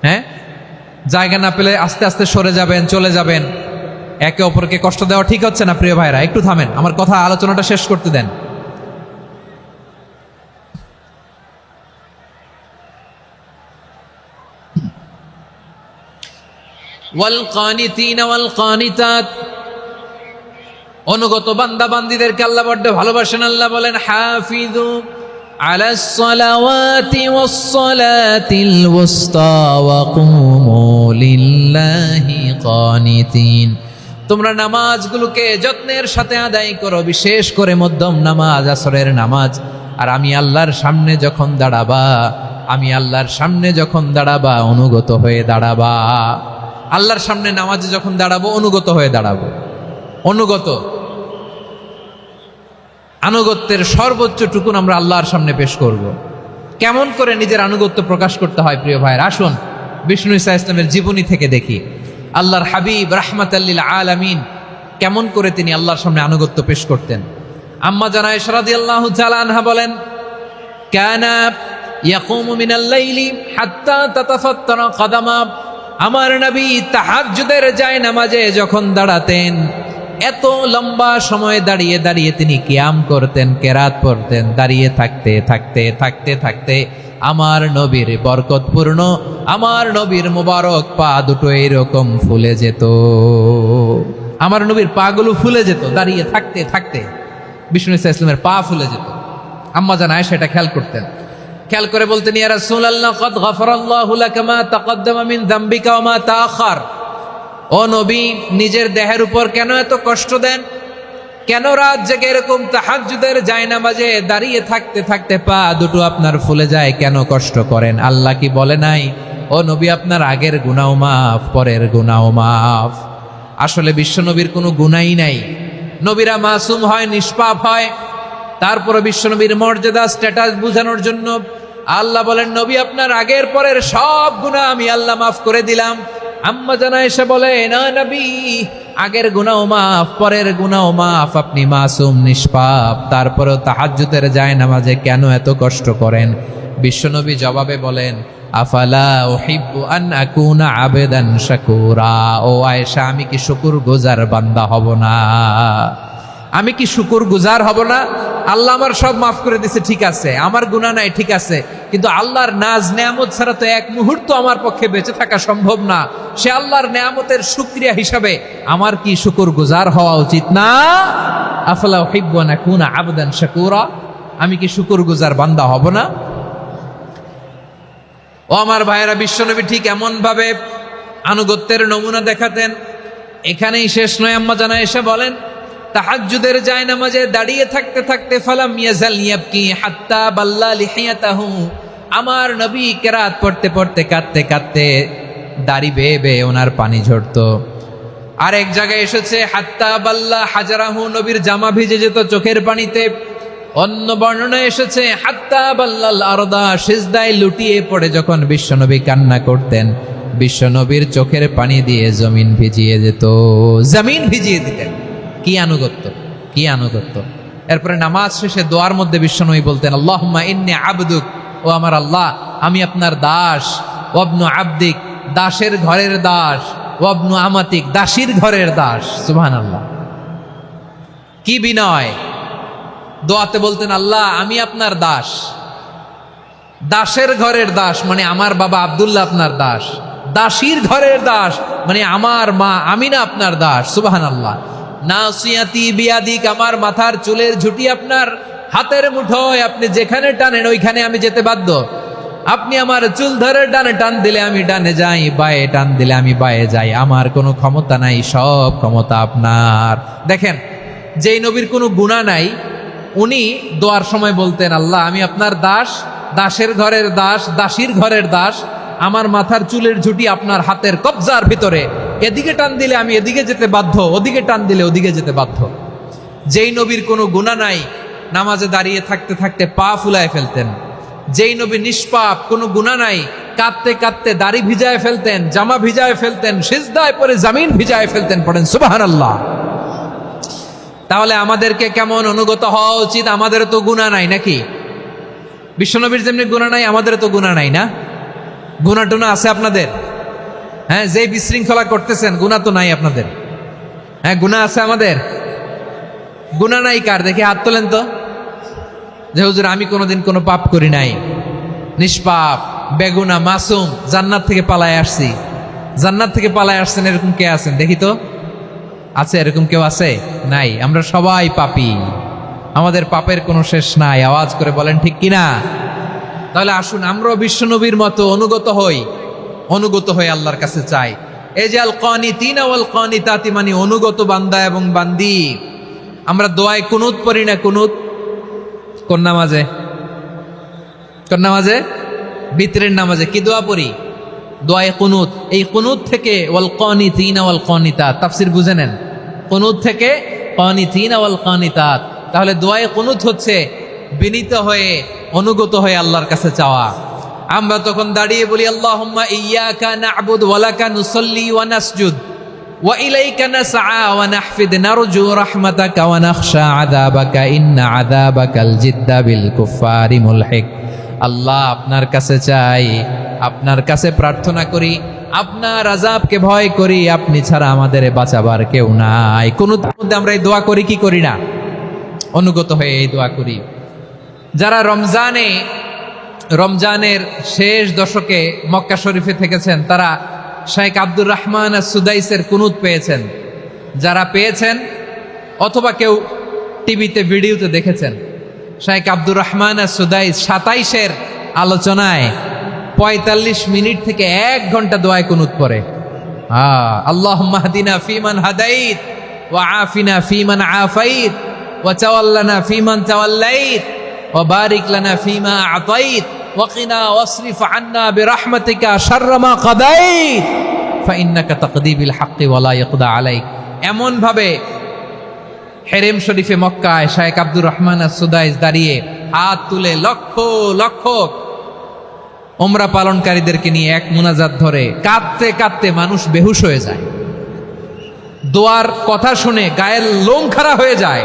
হ্যাঁ, জায়গা না পেলে আস্তে আস্তে সরে যাবেন, চলে যাবেন। একে অপরকে কষ্ট দেওয়া ঠিক হচ্ছে না প্রিয় ভাইরা, একটু থামেন, আমার কথা আলোচনাটা শেষ করতে দেন। ওয়াল কানিতিনা ওয়াল কানিতাত, অনুগত বান্দা বান্দীদেরকে আল্লাহ বড্ড ভালোবাসেন। আল্লাহ বলেন হাফিজু আলাস সালাওয়াতি ওয়াস সালাতিল ওয়াসতা ওয়া কুমু লিল্লাহি কানিতিন, তোমরা নামাজগুলোকে যত্নের সাথে আদায় করো, বিশেষ করে মধ্যম নামাজ, আসরের নামাজ। আর আমি আল্লাহর সামনে যখন দাঁড়াবা, আমি আল্লাহর সামনে যখন দাঁড়াবা অনুগত হয়ে দাঁড়াবা। আল্লাহর সামনে নামাজে যখন দাঁড়াবো অনুগত হয়ে দাঁড়াবো। অনুগত, আনুগত্যের সর্বোচ্চ টুকুন আমরা আল্লাহর সামনে পেশ করব। কেমন করে নিজের আনুগত্য প্রকাশ করতে হয় প্রিয় ভাইয়ের, আসুন বিষ্ণু ঈসা ইসলামের জীবনী থেকে দেখি। আল্লাহর হাবিব রাহমাতাল লিল আলামিন কেমন করে তিনি আল্লাহর সামনে আনুগত্য পেশ করতেন। আম্মা জানা আয়েশা রাদিয়াল্লাহু তাআলা আনহা বলেন, কানা ইয়াকুমু মিনাল লাইলি হাত্তা তাতাফাত্তারা কদামা, আমার নবী তাহাজ্জুদের জায়নামাজে যখন দাঁড়াতেন এত লম্বা সময় দাঁড়িয়ে দাঁড়িয়ে তিনি কিয়াম করতেন, কেরাত পড়তেন। দাঁড়িয়ে থাকতে থাকতে থাকতে থাকতে আমার নবীর বরকতপূর্ণ, আমার নবীর মুবারক পা দুটো এরকম ফুলে যেত। আমার নবীর পাগুলো ফুলে যেত দাঁড়িয়ে থাকতে থাকতে, বিষ্ণু ঈসা ইসলামের পা ফুলে যেত। আম্মা জান আয়েশা এটা খেয়াল করতেন। খেয়াল করে বলতেন, ইয়া রাসূলুল্লাহ কদ গফারাল্লাহু লাকা মা তাকদ্দামা মিন যামবিকা ওয়া মা তাআখার। ও নবী, নিজের দেহের উপর কেন এত কষ্ট দেন? কেন রাত জেগে এরকম তাহাজ্জুদের জায়নামাজে দাঁড়িয়ে থাকতে থাকতে পা দুটো আপনার ফুলে যায়, কেন কষ্ট করেন? আল্লাহ কি বলে নাই, ও নবী আপনার আগের গুনাহ মাফ, পরের গুনাহ মাফ? আসলে বিশ্বনবীর কোনো গুনাহই নাই। নবীরা মাসুম হয়, নিষ্পাপ হয়। তারপরে বিশ্বনবীর মর্যাদা, স্ট্যাটাস বোঝানোর জন্য আল্লাহ বলেন, নবী আপনার আগের পরের সব গুনাহ আমি আল্লাহ মাফ করে দিলাম। আম্মা জানা এসে বলে, না নবী, আগের গুনাহ মাফ, পরের গুনাহ মাফ, আপনি মাসুম, নিষ্পাপ, তারপরেও তাহাজ্জুদের জায়নামাজে কেন এত কষ্ট করেন? বিশ্বনবী জবাবে বলেন, আফালা উহিব্বু আন আকুনা আবেদান শাকুরা। ও আয়েশা, আমি কি শুকরগুজার বান্দা হব না? আমি কি শুকরগুজার হব না? আল্লাহ আমার সব মাফ করে দিছে, ঠিক আছে, আমার গুনাহ নাই, ঠিক আছে, কিন্তু আল্লাহর নাজ নেয়ামত ছাড়া তো এক মুহূর্ত আমার পক্ষে বেঁচে থাকা সম্ভব না। সে আল্লাহর নেয়ামতের শুকরিয়া হিসাবে আমার কি শুকরগুজার হওয়া উচিত না? আফালা উহিব্বু আন আকুনা আবদান শাকুরা, আমি কি শুকরগুজার বান্দা হব না? ও আমার ভাইয়েরা, বিশ্বনবী ঠিক এমন ভাবে আনুগত্যের নমুনা দেখাতেন। এখানেই শেষ নয়, আম্মা জানা এসে বলেন, তাহাজ্জুদের জায়নামাজে দাঁড়িয়ে থাকতে থাকতে ফালাম ইয়াজাল ইয়াবকি হাত্তা বাল্লা লিহিয়াতাহু, আমার নবী কেরাত পড়তে পড়তে কাঁদতে কাঁদতে দাড়ি বেয়ে বেয়ে ওনার পানি ঝরতো। আর এক জায়গায় এসেছে হাত্তা বাল্লা হাজারাহু, নবীর জামা ভিজে যেত চোখের পানিতে। অন্য বর্ণনায় এসেছে হাত্তা বাল্লাল আরদা, সিজদায় লুটিয়ে পড়ে যখন বিশ্বনবী কান্না করতেন, বিশ্বনবীর চোখের পানি দিয়ে জমিন ভিজিয়ে যেত, জমিন ভিজিয়ে দিতেন। কি আনুগত্য, কি আনুগত্য! এরপরে নামাজ শেষে দোয়ার মধ্যে বিশ্বনবী বলতেন, আল্লাহুম্মা ইন্নী আবদুক, ও আমার আল্লাহ, আমি আপনার দাস। ওয়াবনু আবদিক, দাসের ঘরের দাস। ওয়াবনু আমাতিক, দাসীর ঘরের দাস। সুবহানাল্লাহ, কি বিনয়! দোয়াতে বলতেন, আল্লাহ আমি আপনার দাস। দাসের ঘরের দাস মানে আমার বাবা আব্দুল্লাহ আপনার দাস। দাসীর ঘরের দাস মানে আমার মা আমিনা আপনার দাস। সুবহানাল্লাহ। নাসিয়াতি বিয়াদিক, আমার মাথার চুলের ঝুঁটি আপনার হাতের মুঠোয়, আপনি যেখানে টানেন ওইখানে আমি যেতে বাধ্য। আপনি আমার চুল ধরে ডানে টান দিলে আমি ডানে যাই, বায়ে টান দিলে আমি বায়ে যাই। আমার কোনো ক্ষমতা নাই, সব ক্ষমতা আপনার। দেখেন, যেই নবীর কোনো গুনাহ নাই উনি দোয়ার সময় বলতেন, আল্লাহ আমি আপনার দাস, দাসের ঘরের দাস, দাসীর ঘরের দাস। আমার মাথার চুলের ঝুঁটি আপনার হাতের কবজার ভিতরে, এদিকে টান দিলে আমি এদিকে যেতে বাধ্য, ওদিকে টান দিলে ওদিকে যেতে বাধ্য। যেই নবীর কোনো গুনাহ নাই নামাজে দাঁড়িয়ে থাকতে থাকতে পা ফুলায় ফেলতেন। যেই নবী নিষ্পাপ, কোনো গুনাহ নাই, কাঁদতে কাঁদতে দাড়ি ভিজায় ফেলতেন, জামা ভিজায় ফেলতেন, সিজদায় পরে জমিন ভিজায় ফেলতেন। পড়েন সুবহানাল্লাহ। তাহলে আমাদেরকে কেমন অনুগত হওয়া উচিত? আমাদের তো গুনাহ নাই নাকি? বিশ্বনবীর যেমনি গুনাহ নাই, আমাদের তো গুনাহ নাই না? গুনাহ টুনা আছে আপনাদের? হ্যাঁ, যে বিশৃঙ্খলা করতেছেন, গুনাহ তো নাই আপনাদের? হ্যাঁ, গুনাহ আছে আমাদের? গুনাহ নাই কার? দেখি হাত তোলেন তো, যে হুজুর আমি কোনোদিন কোনো পাপ করি নাই, নিষ্পাপ, বেগুনা, মাসুম, জান্নাত থেকে পালায় আসছি। জান্নাত থেকে পালায় আসছেন এরকম কে আছেন দেখি তো? আছে এরকম কেউ? আছে? নাই। আমরা সবাই পাপী, আমাদের পাপের কোনো শেষ নাই। আওয়াজ করে বলেন ঠিক কিনা? তাহলে আসুন আমরাও বিশ্বনবীর মতো অনুগত হয়ে আল্লাহর কাছে চাই। এই যে আল কানিতিনা ওয়াল কানিতাতি, মানে অনুগত বান্দা এবং বান্দি। আমরা দোয়ায় কুনুত পড়ি না? কুনুত কোন নামাজে? কোন নামাজে? বিতরের নামাজে কি দোয়া পড়ি? দোয়ায়ে কুনুত। এই কুনুত থেকে ওয়াল কানিতিনা ওয়াল কানিতাত, তাফসীর বুঝে নেন। কুনুত থেকে কানিতিনা ওয়াল কানিতাত। তাহলে দোয়ায়ে কুনুত হচ্ছে বিনীত হয়ে, অনুগত হয়ে আল্লাহর কাছে চাওয়া। আমরা তখন দাঁড়িয়ে বলি আল্লাহুম্মা ইয়্যাকা না'বুদু ওয়া লাকা নুসাল্লি ওয়া নাসজুদ ওয়া ইলাইকা নাসআ ওয়া নাহফিদ নারজু রাহমাতাকা ওয়া নাখশা আযাবাকা ইন্না আযাবাকাল জিদ্দা বিল কুফফারি মুলহিক। আল্লাহ, আপনার কাছে চাই, আপনার কাছে প্রার্থনা করি, আপনার আযাবকে ভয় করি, আপনি ছাড়া আমাদের বাঁচাবার কেউ নাই। কোন মধ্যে আমরা এই দোয়া করি কি করি না? অনুগত হয়ে এই দোয়া করি। যারা রমজানের শেষ দশকে মক্কা শরীফে থেকেছেন, তারা শাইখ আব্দুর রহমান আস-সুদাইসের কুনুত পেয়েছেন। যারা পেয়েছেন অথবা কেউ টিভিতে ভিডিওতে দেখেছেন, শাইখ আব্দুর রহমান আস-সুদাইস 27-এর আলোচনায় 45 মিনিট থেকে 1 ঘন্টা দোয়ায় কুনুত পড়ে। আল্লাহুম্মা হদিনা ফিমান হাদাইত ওয়া আফিনা ফিমান আফাইত ওয়া তাওয়াল্লানা ফিমান তাওয়াল্লাইত ওয়া বারিক লানা ফিমা আতাইত ওয়া কিনা ওয়াসরিফ আন্না বিরহমাতিকা শাররা মা কাদাইত ফাইন্নাকা তাকদি বিল হাক্কি ওয়া লা ইয়াকদা আলাইক। এমন ভাবে হেরেম শরীফে মক্কায় শাইখ আব্দুর রহমান আস-সুদাইস দাঁড়িয়ে হাত তুলে লক্ষ লক্ষ উমরা পালনকারীদেরকে নিয়ে এক মুনাজাত ধরে কাঁদতে কাঁদতে মানুষ বেহুশ হয়ে যায়। দোয়ার কথা শুনে গায়ের লোম খাড়া হয়ে যায়,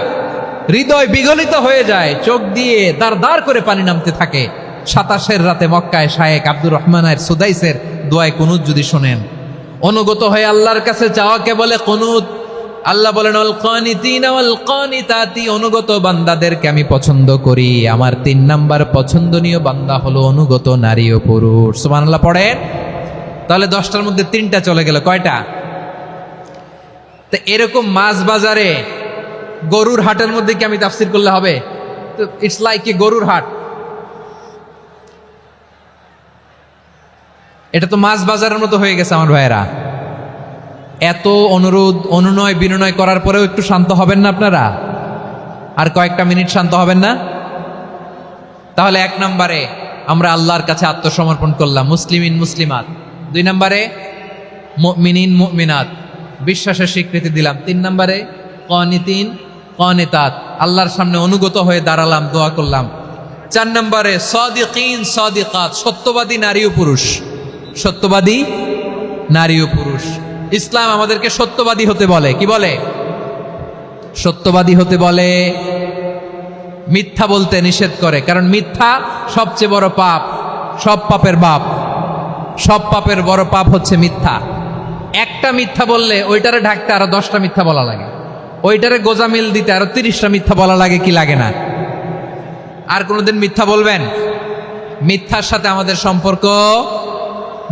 হৃদয় বিগলিত হয়ে যায়, চোখ দিয়ে দাঁড় দাঁড় করে পানি নামতে থাকে। 27-এর রাতে মক্কায় শাইখ আব্দুর রহমান আস-সুদাইসের দোয়ায় কুনুত যদি শোনেন, অনুগত হয়ে আল্লাহর কাছে চাওয়াকে বলে কুনুত। আল্লাহ বলেন আল কানিতিনা ওয়াল কানিতাতি, অনুগত বান্দাদেরকে আমি পছন্দ করি। আমার 3 নাম্বার পছন্দনীয় বান্দা হলো অনুগত নারী ও পুরুষ। সুবহানাল্লাহ পড়েন। তাহলে 10টার মধ্যে 3টা চলে গেল। কয়টা? তো এরকম মাছ বাজারে গরুর হাটের মধ্যে কি আমি তাফসীর করলে হবে? তো ইটস লাইক এ গরুর হাট। এটা তো মাছ বাজারের মতো হয়ে গেছে আমার ভাইয়েরা। এত অনুরোধ, অনুনয়, বিনয় করার পরেও একটু শান্ত হবেন না আপনারা? আর কয়েকটা মিনিট শান্ত হবেন না? তাহলে 1 নম্বরে আমরা আল্লাহর কাছে আত্মসমর্পণ করলাম, মুসলিমিন মুসলিমাত। 2 নম্বরে মুমিনিন মুমিনাত, বিশ্বাসের স্বীকৃতি দিলাম। 3 নম্বরে কানিতিন কানিতাত, আল্লাহর সামনে অনুগত হয়ে দাঁড়ালাম, দোয়া করলাম। 4 নম্বরে সাদিকিন সাদিকাত, সত্যবাদী নারী ও পুরুষ। সত্যবাদী নারী ও পুরুষ। ইসলাম আমাদেরকে সত্যবাদী হতে বলে। কি বলে? সত্যবাদী হতে বলে, মিথ্যা বলতে নিষেধ করে। কারণ মিথ্যা সবচেয়ে বড় পাপ, সব পাপের বাপ। সব পাপের বড় পাপ হচ্ছে মিথ্যা। একটা মিথ্যা বললে ওইটারে ঢাকতে আরো 10টা মিথ্যা বলা লাগে, ওইটারে গোজামিল দিতে আরো 30টা মিথ্যা বলা লাগে। কি লাগে না? আর কোনোদিন মিথ্যা বলবেন? মিথ্যার সাথে আমাদের সম্পর্ক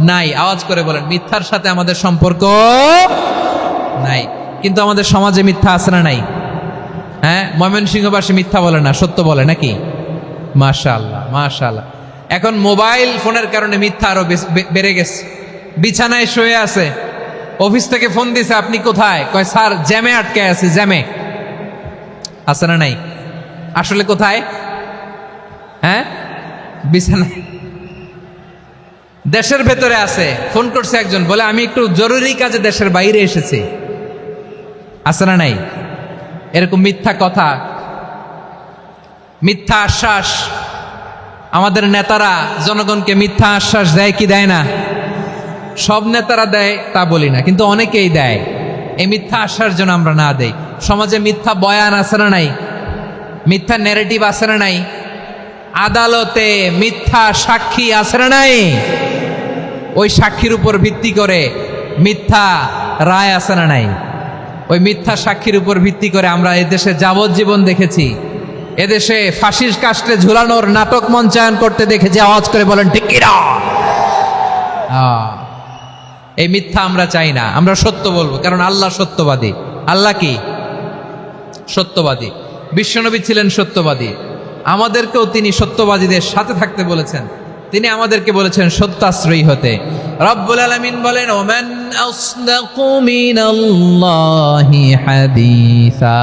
নাই। আওয়াজ করে বলেন, মিথ্যার সাথে আমাদের সম্পর্ক নাই। কিন্তু আমাদের সমাজে মিথ্যা আছে না নাই? হ্যাঁ, ময়মনসিংহবাসী মিথ্যা বলে না, সত্য বলে নাকি? মাশাআল্লাহ মাশাআল্লাহ। এখন মোবাইল ফোনের কারণে মিথ্যা আরো বেড়ে গেছে। বিছানায় শুয়ে আছে, অফিস থেকে ফোন দিছে, আপনি কোথায়? কয় স্যার জ্যামে আটকে আছে। জ্যামে আছে না নাই? আসলে কোথায়? হ্যাঁ, বিছানায়। দেশের ভেতরে আছে। ফোন করছে একজন, বলে আমি একটু জরুরি কাজে দেশের বাইরে এসেছি। আছে না নাই? এরকম মিথ্যা কথা, মিথ্যা আশ্বাস। আমাদের নেতারা জনগণকে মিথ্যা আশ্বাস দেয় কি দেয় না? সব নেতারা দেয় তা বলি না, কিন্তু অনেকেই দেয়। এই মিথ্যা আশ্বাস যেন আমরা না দেই। সমাজে মিথ্যা বয়ান আছে না নাই? মিথ্যা ন্যারেটিভ আছে না নাই? আদালতে মিথ্যা সাক্ষী আছে না নাই? ওই সাক্ষীর উপর ভিত্তি করে মিথ্যা রায় আছে না নাই? ওই মিথ্যা সাক্ষীর উপর ভিত্তি করে আমরা এদেশে যাবজ্জীবন দেখেছি, এদেশে ফাঁসির কাস্টে ঝুলানোর নাটক মঞ্চায়ন করতে দেখেছি। আওয়াজ করে বলেন ঠিক কি না? এই মিথ্যা আমরা চাই না, আমরা সত্য বলবো, কারণ আল্লাহ সত্যবাদী। আল্লাহ কি? সত্যবাদী। বিশ্বনবী ছিলেন সত্যবাদী, আমাদেরকেও তিনি সত্যবাদীদের সাথে থাকতে বলেছেন। তিনি আমাদেরকে বলেছেন সত্যাশ্রয়ী হতে। রব্বুল আলামিন বলেন, ওমান আসদাকু মিনাল্লাহি হাদিসা,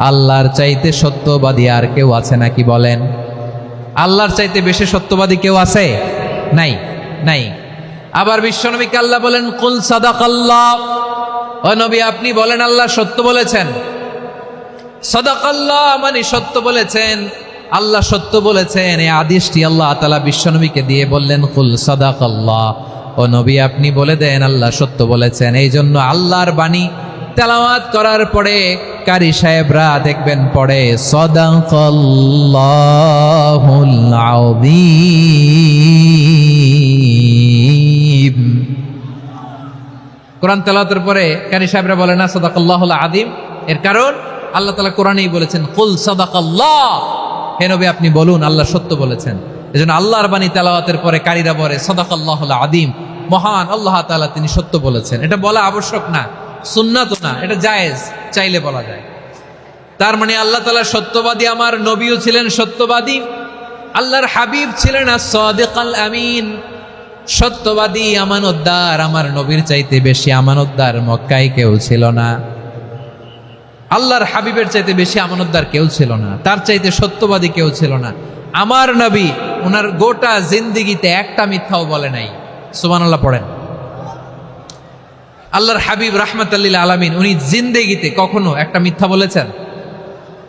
আল্লাহর চাইতে সত্যবাদী আর কেউ আছে নাকি বলেন? আল্লাহর চাইতে বেশি সত্যবাদী কেউ আছে? নাই, নাই। আবার বিশ্বনবীকে আল্লাহ বলেন, কুল সাদাকাল্লাহ, ও নবী আপনি বলেন আল্লাহ সত্য বলেছেন। সাদাকাল্লাহ মানে সত্য বলেছেন, আল্লাহ সত্য বলেছেন। এই আদেশটি আল্লাহ তাআলা বিশ্বনবীকে দিয়ে বললেন, কুল সাদাকাল্লাহ, ও নবী আপনি বলে দেন আল্লাহ সত্য বলেছেন। এই জন্য আল্লাহর বাণী তেলাওয়াত করার পরে কারি সাহেবরা দেখবেন পড়ে সাদাকাল্লাহুল আযীম। কোরআন তেলাওয়াতের পরে কারি সাহেবরা বলে না সাদাকাল্লাহুল আযীম, এর কারণ আল্লাহ তাআলা কোরআনেই বলেছেন কুল সাদাকাল্লাহ, হে নবী আপনি বলুন আল্লাহ সত্য বলেছেন। এজন্য আল্লাহর বাণী তেলাওয়াতের পরে কারীরা বলে সাদাকাল্লাহুল আযীম, মহান আল্লাহ তাআলা তিনি সত্য বলেছেন। এটা বলা আবশ্যক না, সুন্নাত না, এটা জায়েজ, চাইলে বলা যায়। তার মানে আল্লাহ তাআলা সত্যবাদী, আমার নবীও ছিলেন সত্যবাদী, আল্লাহর হাবিব ছিলেন as-সাদিকাল আমিন, সত্যবাদী, আমানতদার। আমার নবীর চাইতে বেশি আমানতদার মক্কায় কেউ ছিল না, আল্লাহর হাবিবের চাইতে বেশি আমানতদার কেউ ছিল না, তার চাইতে সত্যবাদী কেউ ছিল না। আমার নবী ওনার গোটা জিন্দেগিতে একটা মিথ্যাও বলে নাই। সুবহানাল্লাহ পড়েন। আল্লাহর হাবিব রাহমাতাল লিল আলামিন উনি জিন্দেগিতে কখনো একটা মিথ্যা বলেছেন?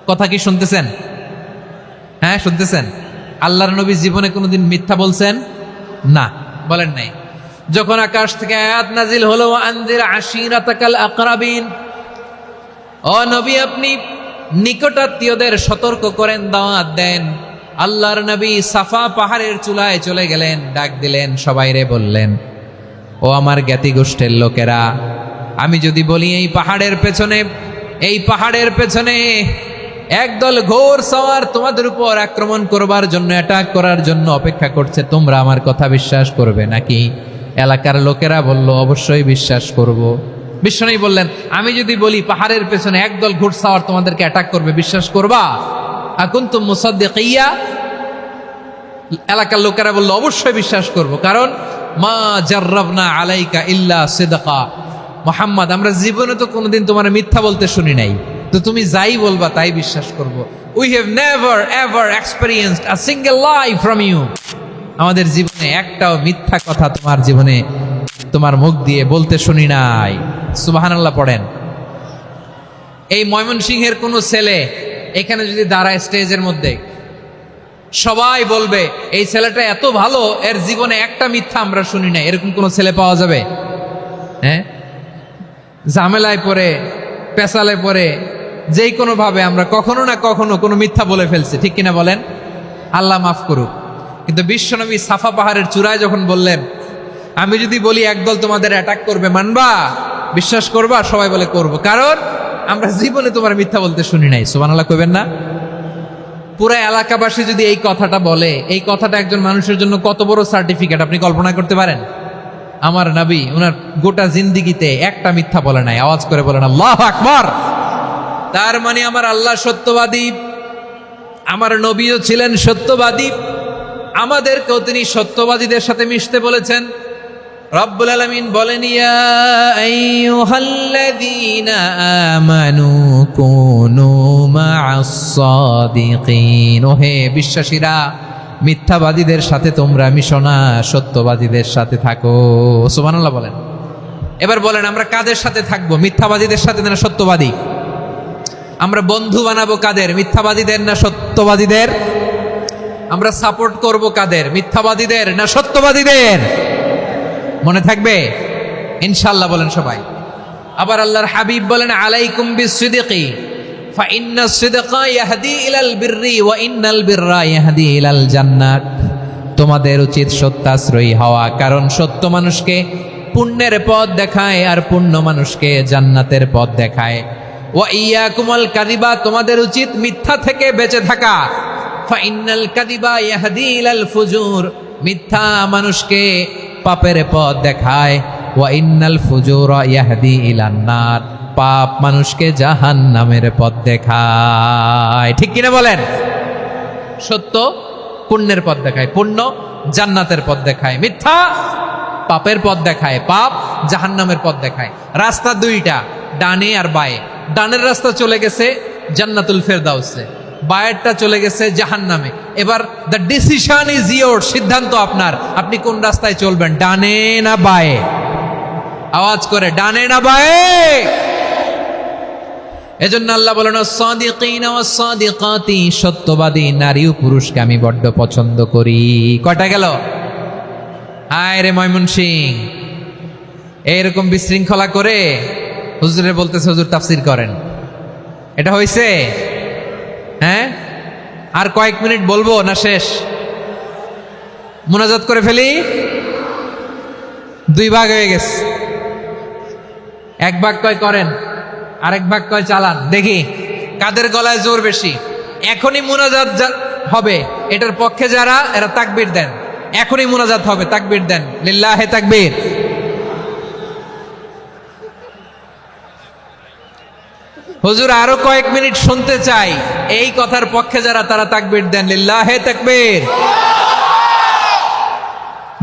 কথা কি শুনতেছেন? হ্যাঁ শুনতেছেন? আল্লাহর নবী জীবনে কোনোদিন মিথ্যা বলছেন? না, বলেন নাই। যখন আকাশ থেকে আয়াত নাজিল হলো আনজির আশিরাতাকাল আকরাবিন, ও নবী আপনি নিকটাত্মীয়দের সতর্ক করেন, দাওয়াত দেন। আল্লাহর নবী সাফা পাহাড়ের চূড়ায় চলে গেলেন, ডাক দিলেন, সবাইরে বললেন, ও আমার জ্ঞাতি গোষ্ঠীর লোকেরা, আমি যদি বলি এই পাহাড়ের পেছনে একদল ঘোর সওয়ার তোমাদের উপর আক্রমণ করবার জন্য, অ্যাটাক করার জন্য অপেক্ষা করছে, তোমরা আমার কথা বিশ্বাস করবে নাকি? এলাকার লোকেরা বলল, অবশ্যই বিশ্বাস করব। বিশ্বনবী বললেন, আমি যদি বলি পাহাড়ের পেছনে একদল ঘোড়সাওয়ার তোমাদেরকে অ্যাটাক করবে, বিশ্বাস করবা? আকুনতুম মুসাদ্দিকিয়া? এলাকার লোকেরা বলল, অবশ্যই বিশ্বাস করব, কারণ মা জাররাবনা আলাইকা ইল্লা সিদকা, মুহাম্মদ আমরা জীবনে তো কোনোদিন তোমার মিথ্যা বলতে শুনি নাই, তো তুমি যাই বলবা তাই বিশ্বাস করব। We have never ever experienced a single lie from you, আমাদের জীবনে একটাও মিথ্যা কথা তোমার জীবনে তোমার মুখ দিয়ে বলতে শুনি নাই। সুবহানাল্লাহ পড়েন। এই ময়মনসিংহের কোনো ছেলে এখানে যদি দাঁড়ায় স্টেজের মধ্যে, সবাই বলবে এই ছেলেটা এত ভালো, এর জীবনে একটা মিথ্যা আমরা শুনি না। এরকম কোন ছেলে পাওয়া যাবে? হ্যাঁ, ঝামেলায় পড়ে, পেশালে পড়ে, যেই কোনো ভাবে আমরা কখনো না কখনো কোনো মিথ্যা বলে ফেলছি, ঠিক কিনা বলেন? আল্লাহ মাফ করুক। কিন্তু বিশ্বনবী সাফা পাহাড়ের চূড়ায় যখন বললেন, আমি যদি বলি একদল তোমাদের অ্যাটাক করবে, মানবা? বিশ্বাস করবা? সবাই বলে করব, কারণ আমরা জীবনে তোমার মিথ্যা বলতে শুনি নাই। সুবহানাল্লাহ কইবেন না? পুরা এলাকাবাসী যদি এই কথাটা বলে, এই কথাটা একজন মানুষের জন্য কত বড় সার্টিফিকেট আপনি কল্পনা করতে পারেন? আমার নবী ওনার গোটা জিন্দেগিতে একটা মিথ্যা বলে নাই। আওয়াজ করে বলেন আল্লাহু আকবার। তার মানে আমার আল্লাহ সত্যবাদী, আমার নবীও ছিলেন সত্যবাদী, আমাদেরকেও তিনি সত্যবাদীদের সাথে মিশতে বলেছেন। রব্বুল আলামিন বলেন, ইয়া আইয়ুহাল্লাযীনা আমানু কুনু মা'আস সাদিকিন, ওহে বিশ্বাসীরা, মিথ্যাবাদীদের সাথে তোমরা মিশো না, সত্যবাদীদের সাথে থাকো। সুবহানাল্লাহ বলেন। এবার বলেন, আমরা কাদের সাথে থাকবো? মিথ্যাবাদীদের সাথে না সত্যবাদী? আমরা বন্ধু বানাবো কাদের? মিথ্যাবাদীদের না সত্যবাদীদের? আমরা সাপোর্ট করব কাদের? মিথ্যাবাদীদের না সত্যবাদীদের? মনে থাকবে ইনশাআল্লাহ, বলেন সবাই। আবার আল্লাহর হাবিব বলেন, আলাইকুম বিসসিদকি ফাইন্নাস সিদকা ইয়াহদি ইলাল বিররি ওয়া ইন্নাল বিররা ইয়াহদি ইলাল জান্নাত। তোমাদের উচিত সত্যাশ্রয়ী হওয়া, কারণ সত্য মানুষকে পুণ্যের পথ দেখায় আর পুণ্য মানুষকে জান্নাতের পথ দেখায়। ওয়া ইয়াকুমুল কাযিবা, তোমাদের উচিত মিথ্যা থেকে বেঁচে থাকা। ফাইন্নাল কাযিবা ইয়াহদি ইলাল ফুজুর, মিথ্যা মানুষকে পাপের পথ দেখায়। ওয়া ইন্নাল ফুজুরা ইয়াহদি ইলান নার, পাপ মানুষকে জাহান্নামের পথ দেখায়। ঠিক কিনা বলেন? সত্য পুণ্যের পথ দেখায়, পুণ্য জান্নাতের পথ দেখায়, মিথ্যা পাপের পথ দেখায়, পাপ জাহান্নামের পথ দেখায়। রাস্তা দুইটা, ডানে আর বায়ে। ডানের রাস্তা চলে গেছে জান্নাতুল ফেরদাউসে, বায়েরটা চলে গেছে জাহান্নামে। এবার দ্য ডিসিশন ইজ ইয়োর, সিদ্ধান্ত আপনার, আপনি কোন রাস্তায় চলবেন, ডানে না বায়ে? আওয়াজ করে, ডানে না বায়ে? এজন্য আল্লাহ বলেন সাদিকিনা ওয়াস সাদিকাতি, সত্যবাদী নারী ও পুরুষকে আমি বড্ড পছন্দ করি। কয়টা গেল? হায় রে ময়মনসিং, এইরকম বিশৃঙ্খলা করে হুজুরে বলতেছে হুজুর তাফসীর করেন, এটা হইছে? হ্যাঁ, আর কয়েক মিনিট বলবো না শেষ? মুনাজাত করে ফেলি। দুই ভাগ হয়ে গেছে, এক ভাগ কয় করেন, আরেক ভাগ কয় চালান। দেখি কাদের গলায় জোর বেশি। এখনই মুনাজাত হবে, এটার পক্ষে যারা, এরা তাকবীর দেন। এখনই মুনাজাত হবে, তাকবীর দেন, লিল্লাহে তাকবীর। হুজুর আরো কয়েক মিনিট শুনতে চাই, এই কথার পক্ষে যারা, তারা তাকবীর দেন, লিল্লাহে তাকবীর।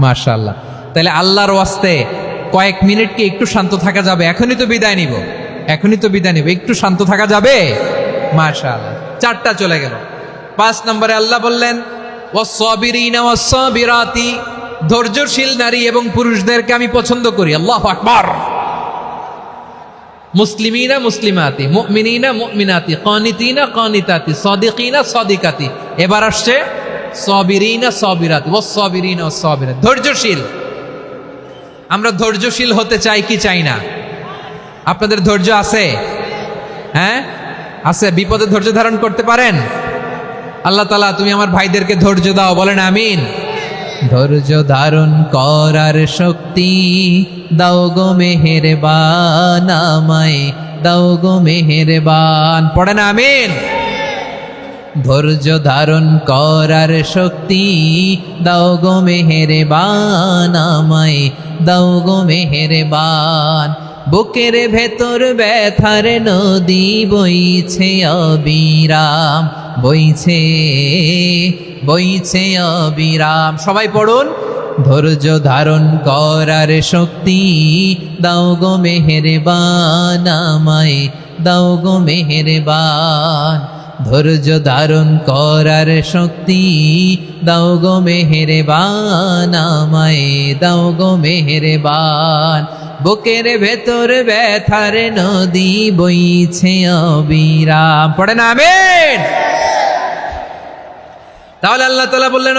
মাশাআল্লাহ। তাহলে আল্লাহর ওয়াস্তে কয়েক মিনিট কি একটু শান্ত থাকা যাবে? এখনই তো বিদায় নিব, এখনই তো বিদায় নিব, একটু শান্ত থাকা যাবে? মাশাআল্লাহ। চারটা চলে গেল। 5 নম্বরে আল্লাহ বললেন ওয়াস-সাবিরিনা ওয়াস-সাবিরাতি, ধৈর্যশীল নারী এবং পুরুষদেরকে আমি পছন্দ করি। আল্লাহু আকবার। মুসলিমিনা মুসলিমাতি, মুমিনিনা মুমিনাতি, কানিতিনা কানিতাতি, সাদিকিনা সাদিকাতি। এবার আসছে সাবিরিনা সাবিরাতি, ওয়াস-সাবিরিনা ওয়াস-সাবিরাতি, ধৈর্যশীল। আমরা ধৈর্যশীল হতে চাই কি চাই না? আপনাদের ধৈর্য আছে? হ্যাঁ আছে? বিপদে ধৈর্য ধারণ করতে পারেন? আল্লাহ তাআলা তুমি আমার ভাইদেরকে ধৈর্য দাও, বলেন আমিন। ধৈর্য ধারণ করার শক্তি দাও গো মেহেরবান, আমায় দাও গো মেহেরবান, পড়েন আমিন। ধৈর্য ধারণ করার শক্তি দাও গো মেহেরবান, আমায় দাও গো মেহেরবান। বুকের ভেতর ব্যথার নদী বইছে অবিরাম, বইছে বইছে অবিরাম। সবাই পড়ুন, ধৈর্য ধারণ করার শক্তি দাও গো মেহেরবান, আমায় দাও গো মেহেরবান। ধৈর্য ধারণ করার শক্তি দাও গো মেহেরবান, আমায় দাও গো মেহেরবান। বুকের ভেতর ব্যথার নদী বইছে অবিরাম, পড়েন আমিন। তাহলে আল্লাহ তাআলা বললেন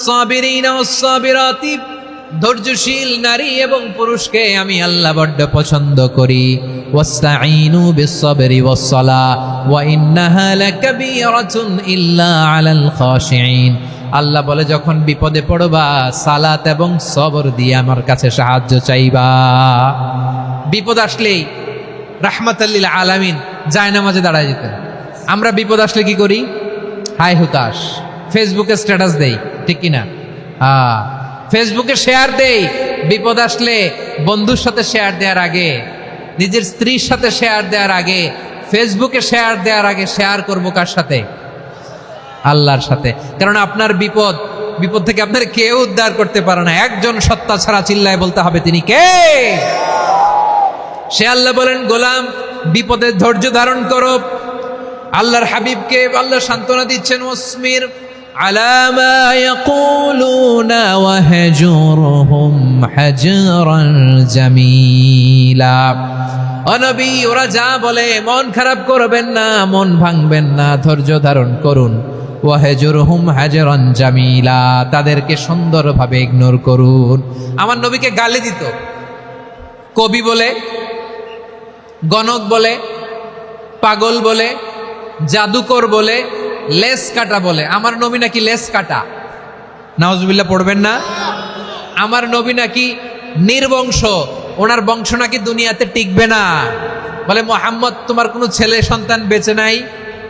সাবিরিনা ওয়াস-সাবিরাতি, ধৈর্যশীল নারী এবং পুরুষকে আমি আল্লাহ বড্ড পছন্দ করি। ওয়াস্তাঈনু বিস-সাবরি ওয়াস-সালাহ ওয়া ইন্নাহা লাকাবীরাতুন ইল্লা আলাল খাশিঈন। আল্লাহ বলে যখন বিপদে পড়বা সালাত এবং সবর দিয়ে আমার কাছে সাহায্য চাইবা। বিপদ আসলেই রাহমাতাল লিল আলামিন জায়নামাজে দাঁড়ায় যেতেন। আমরা বিপদ আসলে কি করি? হায় হুতাশ, ফেসবুকে স্ট্যাটাস দেই, ঠিক কিনা? ফেসবুকে শেয়ার দেই। বিপদ আসলে বন্ধুর সাথে শেয়ার দেওয়ার আগে, নিজের স্ত্রীর সাথে শেয়ার দেওয়ার আগে, ফেসবুকে শেয়ার দেওয়ার আগে শেয়ার করবো কার সাথে? আল্লাহর সাথে। কারণ আপনার বিপদ থেকে আপনার কেউ উদ্ধার করতে পারে না, একজন সত্তা ছাড়া। চিল্লায় বলতে হবে তিনি কে? সে আল্লাহ। বলেন গোলাম বিপদে ধৈর্য ধারণ করো। আল্লাহর হাবিবকে আল্লাহ সান্ত্বনা দিচ্ছেন, ওয়াসমির আলা মা ইয়াকুলুনা ওয়াহজুরহুম হাজরান জামিলা। ও নবী, ওরা যা বলে মন খারাপ করবেন না, মন ভাঙবেন না, ধৈর্য ধারণ করুন। ওয়াহজুরহুম হাজরান জামিলা, তাদেরকে সুন্দরভাবে ইগনোর করুন। আমার নবীকে গালি দিত, কবি বলে, গণক বলে, পাগল বলে, জাদুকর বলে, লেস কাটা বলে। আমার নবী নাকি লেস কাটা? নাউজুবিল্লাহ পড়বেন না। আমার নবী নাকি নির্বংশ, ওনার বংশ নাকি দুনিয়াতে টিকবে না। বলে মোহাম্মদ তোমার কোনো ছেলে সন্তান বেঁচে নাই,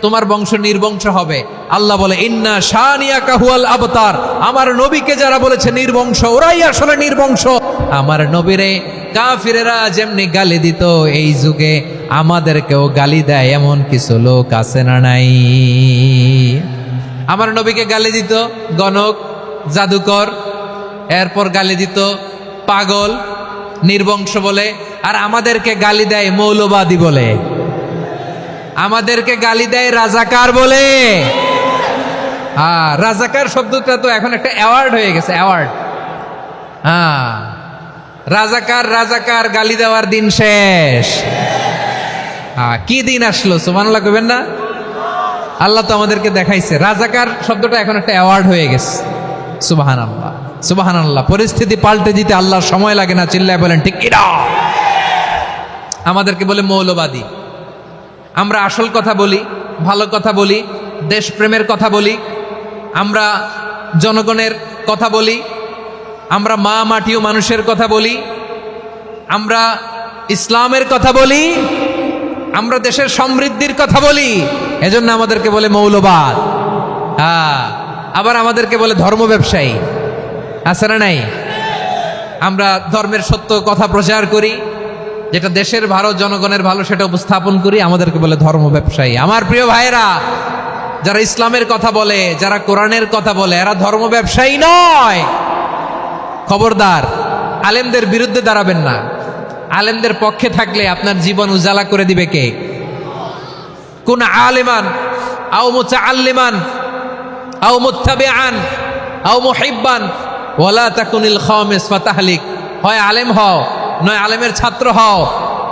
তোমার বংশ নির্বংশ হবে। আল্লাহ বলে ইন্না শানিয়াকা হুয়াল আবতার, আমার নবীকে যারা বলেছে নির্বংশ ওরাই আসলে নির্বংশ। আমার নবীরে কাফিরেরা যেমনি গালি দিত, এই যুগে আমাদেরকেও গালি দেয় এমন কিছু লোক আছে না নাই? আমার নবীকে গালি দিত গণক, জাদুকর, এরপর গালি দিত পাগল, নির্বংশ বলে। আর আমাদেরকে গালি দেয় মৌলবাদী বলে, আমাদেরকে গালি দেয় রাজাকার বলে। রাজাকার শব্দটা তো এখন একটা অ্যাওয়ার্ড হয়ে গেছে, অ্যাওয়ার্ড। রাজাকার রাজাকার গালি দেওয়ার দিন শেষ। কি দিন আসলো সুবহানাল্লাহ কইবেন না? আল্লাহ তো আমাদেরকে দেখাইছে রাজাকার শব্দটা এখন একটা অ্যাওয়ার্ড হয়ে গেছে। সুবহানাল্লাহ সুবহানাল্লাহ। পরিস্থিতি পাল্টে দিতে আল্লাহর সময় লাগে না, চিল্লায় বলেন ঠিক কিনা? আমাদেরকে বলে মৌলবাদী। আমরা আসল কথা বলি, ভালো কথা বলি, দেশপ্রেমের কথা বলি, আমরা জনগণের কথা বলি, আমরা মা মাটি ও মানুষের কথা বলি, আমরা ইসলামের কথা বলি, আমরা দেশের সমৃদ্ধির কথা বলি। এজন্য আমাদেরকে বলে মৌলবাদ। আবার আমাদেরকে বলে ধর্ম ব্যবসায়ী, আছে না নাই? আমরা ধর্মের সত্য কথা প্রচার করি, যেটা দেশের ভালো জনগণের ভালো সেটা উপস্থাপন করি, আমাদেরকে বলে ধর্ম ব্যবসায়ী। আমার প্রিয় ভাইয়েরা, যারা ইসলামের কথা বলে, যারা কোরআনের কথা বলে, এরা ধর্ম ব্যবসায়ী নয়। খবরদার, আলেমদের বিরুদ্ধে দাঁড়াবেন না। আলেমদের পক্ষে থাকলে আপনার জীবন উজালা করে দিবে কে? কোন আলেমান আও মুতাআল্লিমান আও মুত্তাবিআন আও মুহিব্বান ওয়ালা তাকুনিল খামিস ফাতাহলিক। হয় আলেম হও, নয় আলেমের ছাত্র হও,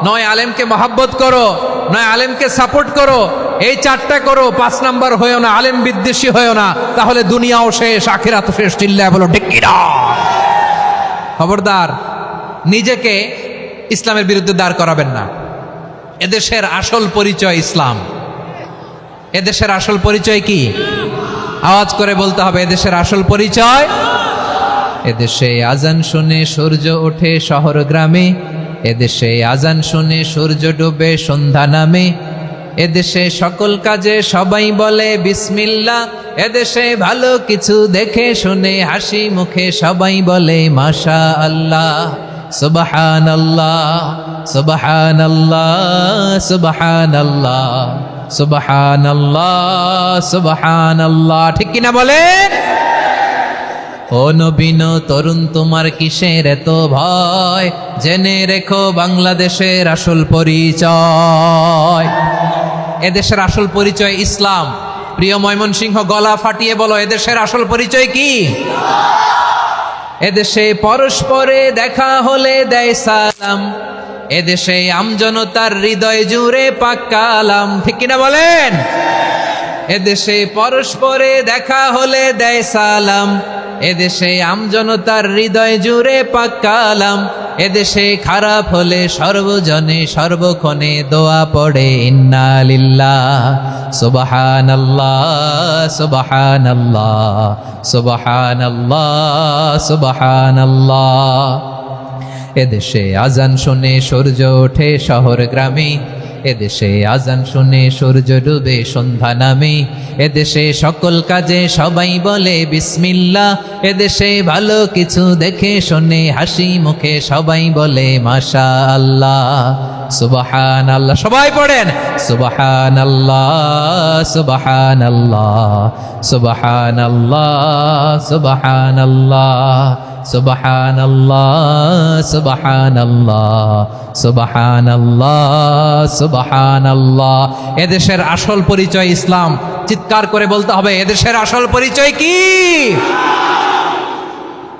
নয় আলেমকে মহাব্বত করো, নয় আলেমকে সাপোর্ট করো। এই চারটা করো, 5 নাম্বার হয়েও না, আলেম বিদ্বেষী হয়েও না, তাহলে দুনিয়াও শেষ, আখিরাত শেষ। চিল্লায় বলো ঠিক কিনা? খবরদার, নিজেকে ইসলামের বিরুদ্ধে দাঁড় করাবেন না। এদেশের আসল পরিচয় ইসলাম। এদেশের আসল পরিচয় কি? আওয়াজ করে বলতে হবে, এদেশের আসল পরিচয়। এদেশে আজান শুনে সূর্য ওঠে শহর গ্রামে, এদেশে আজান শুনে সূর্য ডুবে সন্ধ্যা নামে, এদেশে সকল কাজে সবাই বলে বিসমিল্লাহ, এদেশে ভালো কিছু দেখে শুনে হাসি মুখে সবাই বলে মাশা আল্লাহ। সুবহানাল্লাহ সুবহানাল্লাহ সুবহানাল্লাহ সুবহানাল্লাহ সুবহানাল্লাহ। ঠিক কিনা বলেন? ও নবীন তরুণ, তোমার কিসের এত ভয়? জেনে রেখো বাংলাদেশের আসল পরিচয়। এদেশের আসল পরিচয় ইসলাম। প্রিয় ময়মনসিংহ, গলা ফাটিয়ে বলো, এদেশের আসল পরিচয় কি? এদেশে পরস্পরে দেখা হলে দেয় সালাম, এদেশে আমজনতার হৃদয় জুড়ে পাক কালাম। ঠিক কিনা বলেন? এদেশে পরস্পরে দেখা হলে দেয় সালাম, এদেশে আমজনতার হৃদয় জুড়ে পাক কালাম, এদেশে খারাপ হলে সর্বজনে সর্বক্ষণে দোয়া পড়ে ইন্না লিল্লাহ সুবহানাল্লাহ সুবহানাল্লাহ সুবহানাল্লাহ সুবহানাল্লাহ। এদেশে আজান শুনে সূর্য ওঠে শহর গ্রামে, এদেশে আজান শুনে সূর্য ডুবে সন্ধ্যা নামে, এদেশে সকল কাজে সবাই বলে বিসমিল্লাহ, এদেশে ভালো কিছু দেখে শুনে হাসি মুখে সবাই বলে মাশা আল্লাহ। সুবহানাল্লাহ, সবাই পড়েন সুবহানাল্লাহ সুবহানাল্লাহ সুবহানাল্লাহ সুবহানাল্লাহ সুবহানাল্লাহ সুবহানাল্লাহ সুবহানাল্লাহ সুবহানাল্লাহ। এদেশের আসল পরিচয় ইসলাম। চিৎকার করে বলতে হবে, এদেশের আসল পরিচয় কি?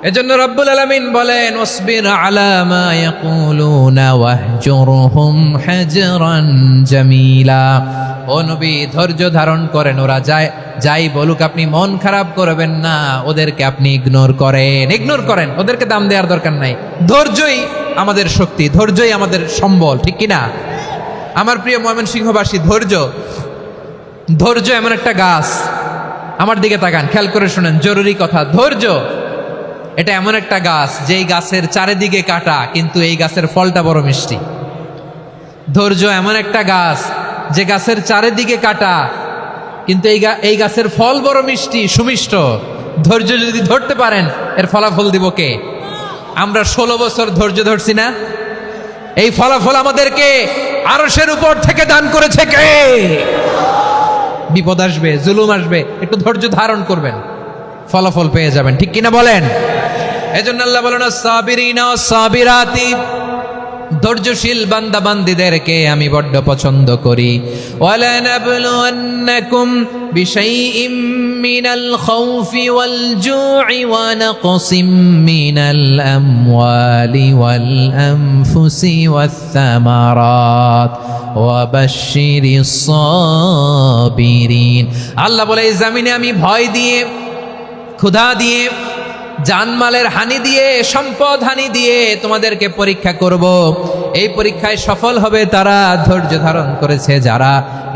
এজন্য রব্বুল আলামিন বলেন ওয়াসবির আলা মা ইয়াকুলুনা ওয়াহজুরহুম হাজরান জামিলা। ও নবী, ধৈর্য ধারণ করেন, ওরা যাই বলুক আপনি মন খারাপ করবেন না, ওদেরকে আপনি ইগনোর করেন, ওদেরকে দাম দেওয়ার দরকার নাই। ধৈর্যই আমাদের শক্তি, ধৈর্যই আমাদের সম্বল। ঠিক কিনা? আমার প্রিয় ময়মনসিংহবাসী, ধৈর্য এমন একটা গাছ। আমার দিকে তাকান, খেয়াল করে শুনেন, জরুরি কথা। ধৈর্য এটা এমন একটা গাছ যেই গাছের চারিদিকে কাটা, কিন্তু এই গাছের ফলটা বড় মিষ্টি। ধৈর্য এমন একটা গাছ যে গাছের চারিদিকে কাটা, কিন্তু এই গাছের ফল বড় মিষ্টি, সুমিষ্ট। ধৈর্য যদি ধরতে পারেন, এর ফলাফল দিব কে? আমরা 16 বছর ধৈর্য ধরছি না? এই ফলাফল আমাদেরকে আরশের উপর থেকে দান করেছে কে? বিপদ আসবে, জুলুম আসবে, একটু ধৈর্য ধারণ করবেন, ফলাফল পেয়ে যাবেন। ঠিক কিনা বলেন? এজন্য আল্লাহ বলেন, সাবিরিনা ওয়াস সাবিরাতি, ধৈর্যশীল বান্দা বান্দীদেরকে আমি বড্ড পছন্দ করি। ওয়ালানাবলুওয়ান্নাকুম বিশাইইম মিনাল খাউফি ওয়াল জু'i ওয়া নাকসিম মিনাল আমওয়ালি ওয়াল আনফুসি ওয়াস সামারাত ওয়া বাশশিরিস সাবিরিন। আল্লাহ বলে, এই জমিনে আমি ভয় দিয়ে, ক্ষুধা দিয়ে, জানমালের হানি দিয়ে, সম্পদ হানি দিয়ে তোমাদেরকে পরীক্ষা করব। এই পরীক্ষায় সফল হবে তারা ধৈর্য ধারণ করেছে যারা।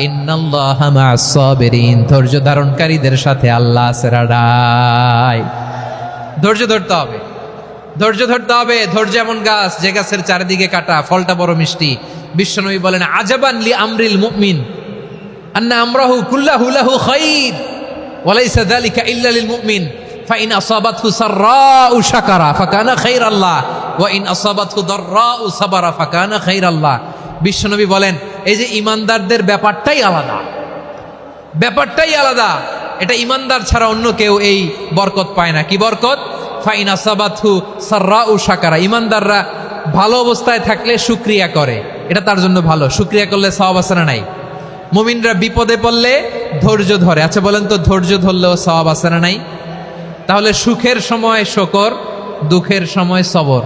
ইন্নাল্লাহা মা'আস সাবিরিন, ধৈর্য ধারণকারীদের সাথে আল্লাহ আছে রাডাই। ধৈর্য ধরতে হবে, ধৈর্য ধরতে হবে। ধৈর্য এমন গাছ যে গাছের চারিদিকে কাটা, ফলটা বড় মিষ্টি। বিশ্বনবী বলেন, আজাবান লি আমরিল মুমিন আন্না আমরাহু কুল্লাহু লাহু খাইর ওয়া লাইসা যালিকা ইল্লা লিল মুমিন ফাইন আসাবাতহু সাররাউ শাকারা ফাকানা খাইরাল্লাহ ওয়া ইন আসাবাতহু দাররাউ সাবারা ফাকানা খাইরাল্লাহ। বিশ্বনবী বলেন, এই যে ইমানদারদের ব্যাপারটাই আলাদা, ব্যাপারটাই আলাদা। এটা ইমানদার ছাড়া অন্য কেউ এই বরকত পায় না। কি বরকত? ফাইন আসাবাতহু সাররাউ শাকারা, ইমানদাররা ভালো অবস্থায় থাকলে শুকরিয়া করে, এটা তার জন্য ভালো। শুকরিয়া করলে সওয়াব আছে না নাই? মুমিনরা বিপদে পড়লে ধৈর্য ধরে। আচ্ছা বলেন তো, ধৈর্য ধরলেও সওয়াব আছে না নাই? তাহলে সুখের সময় শুকর, দুঃখের সময় সবর,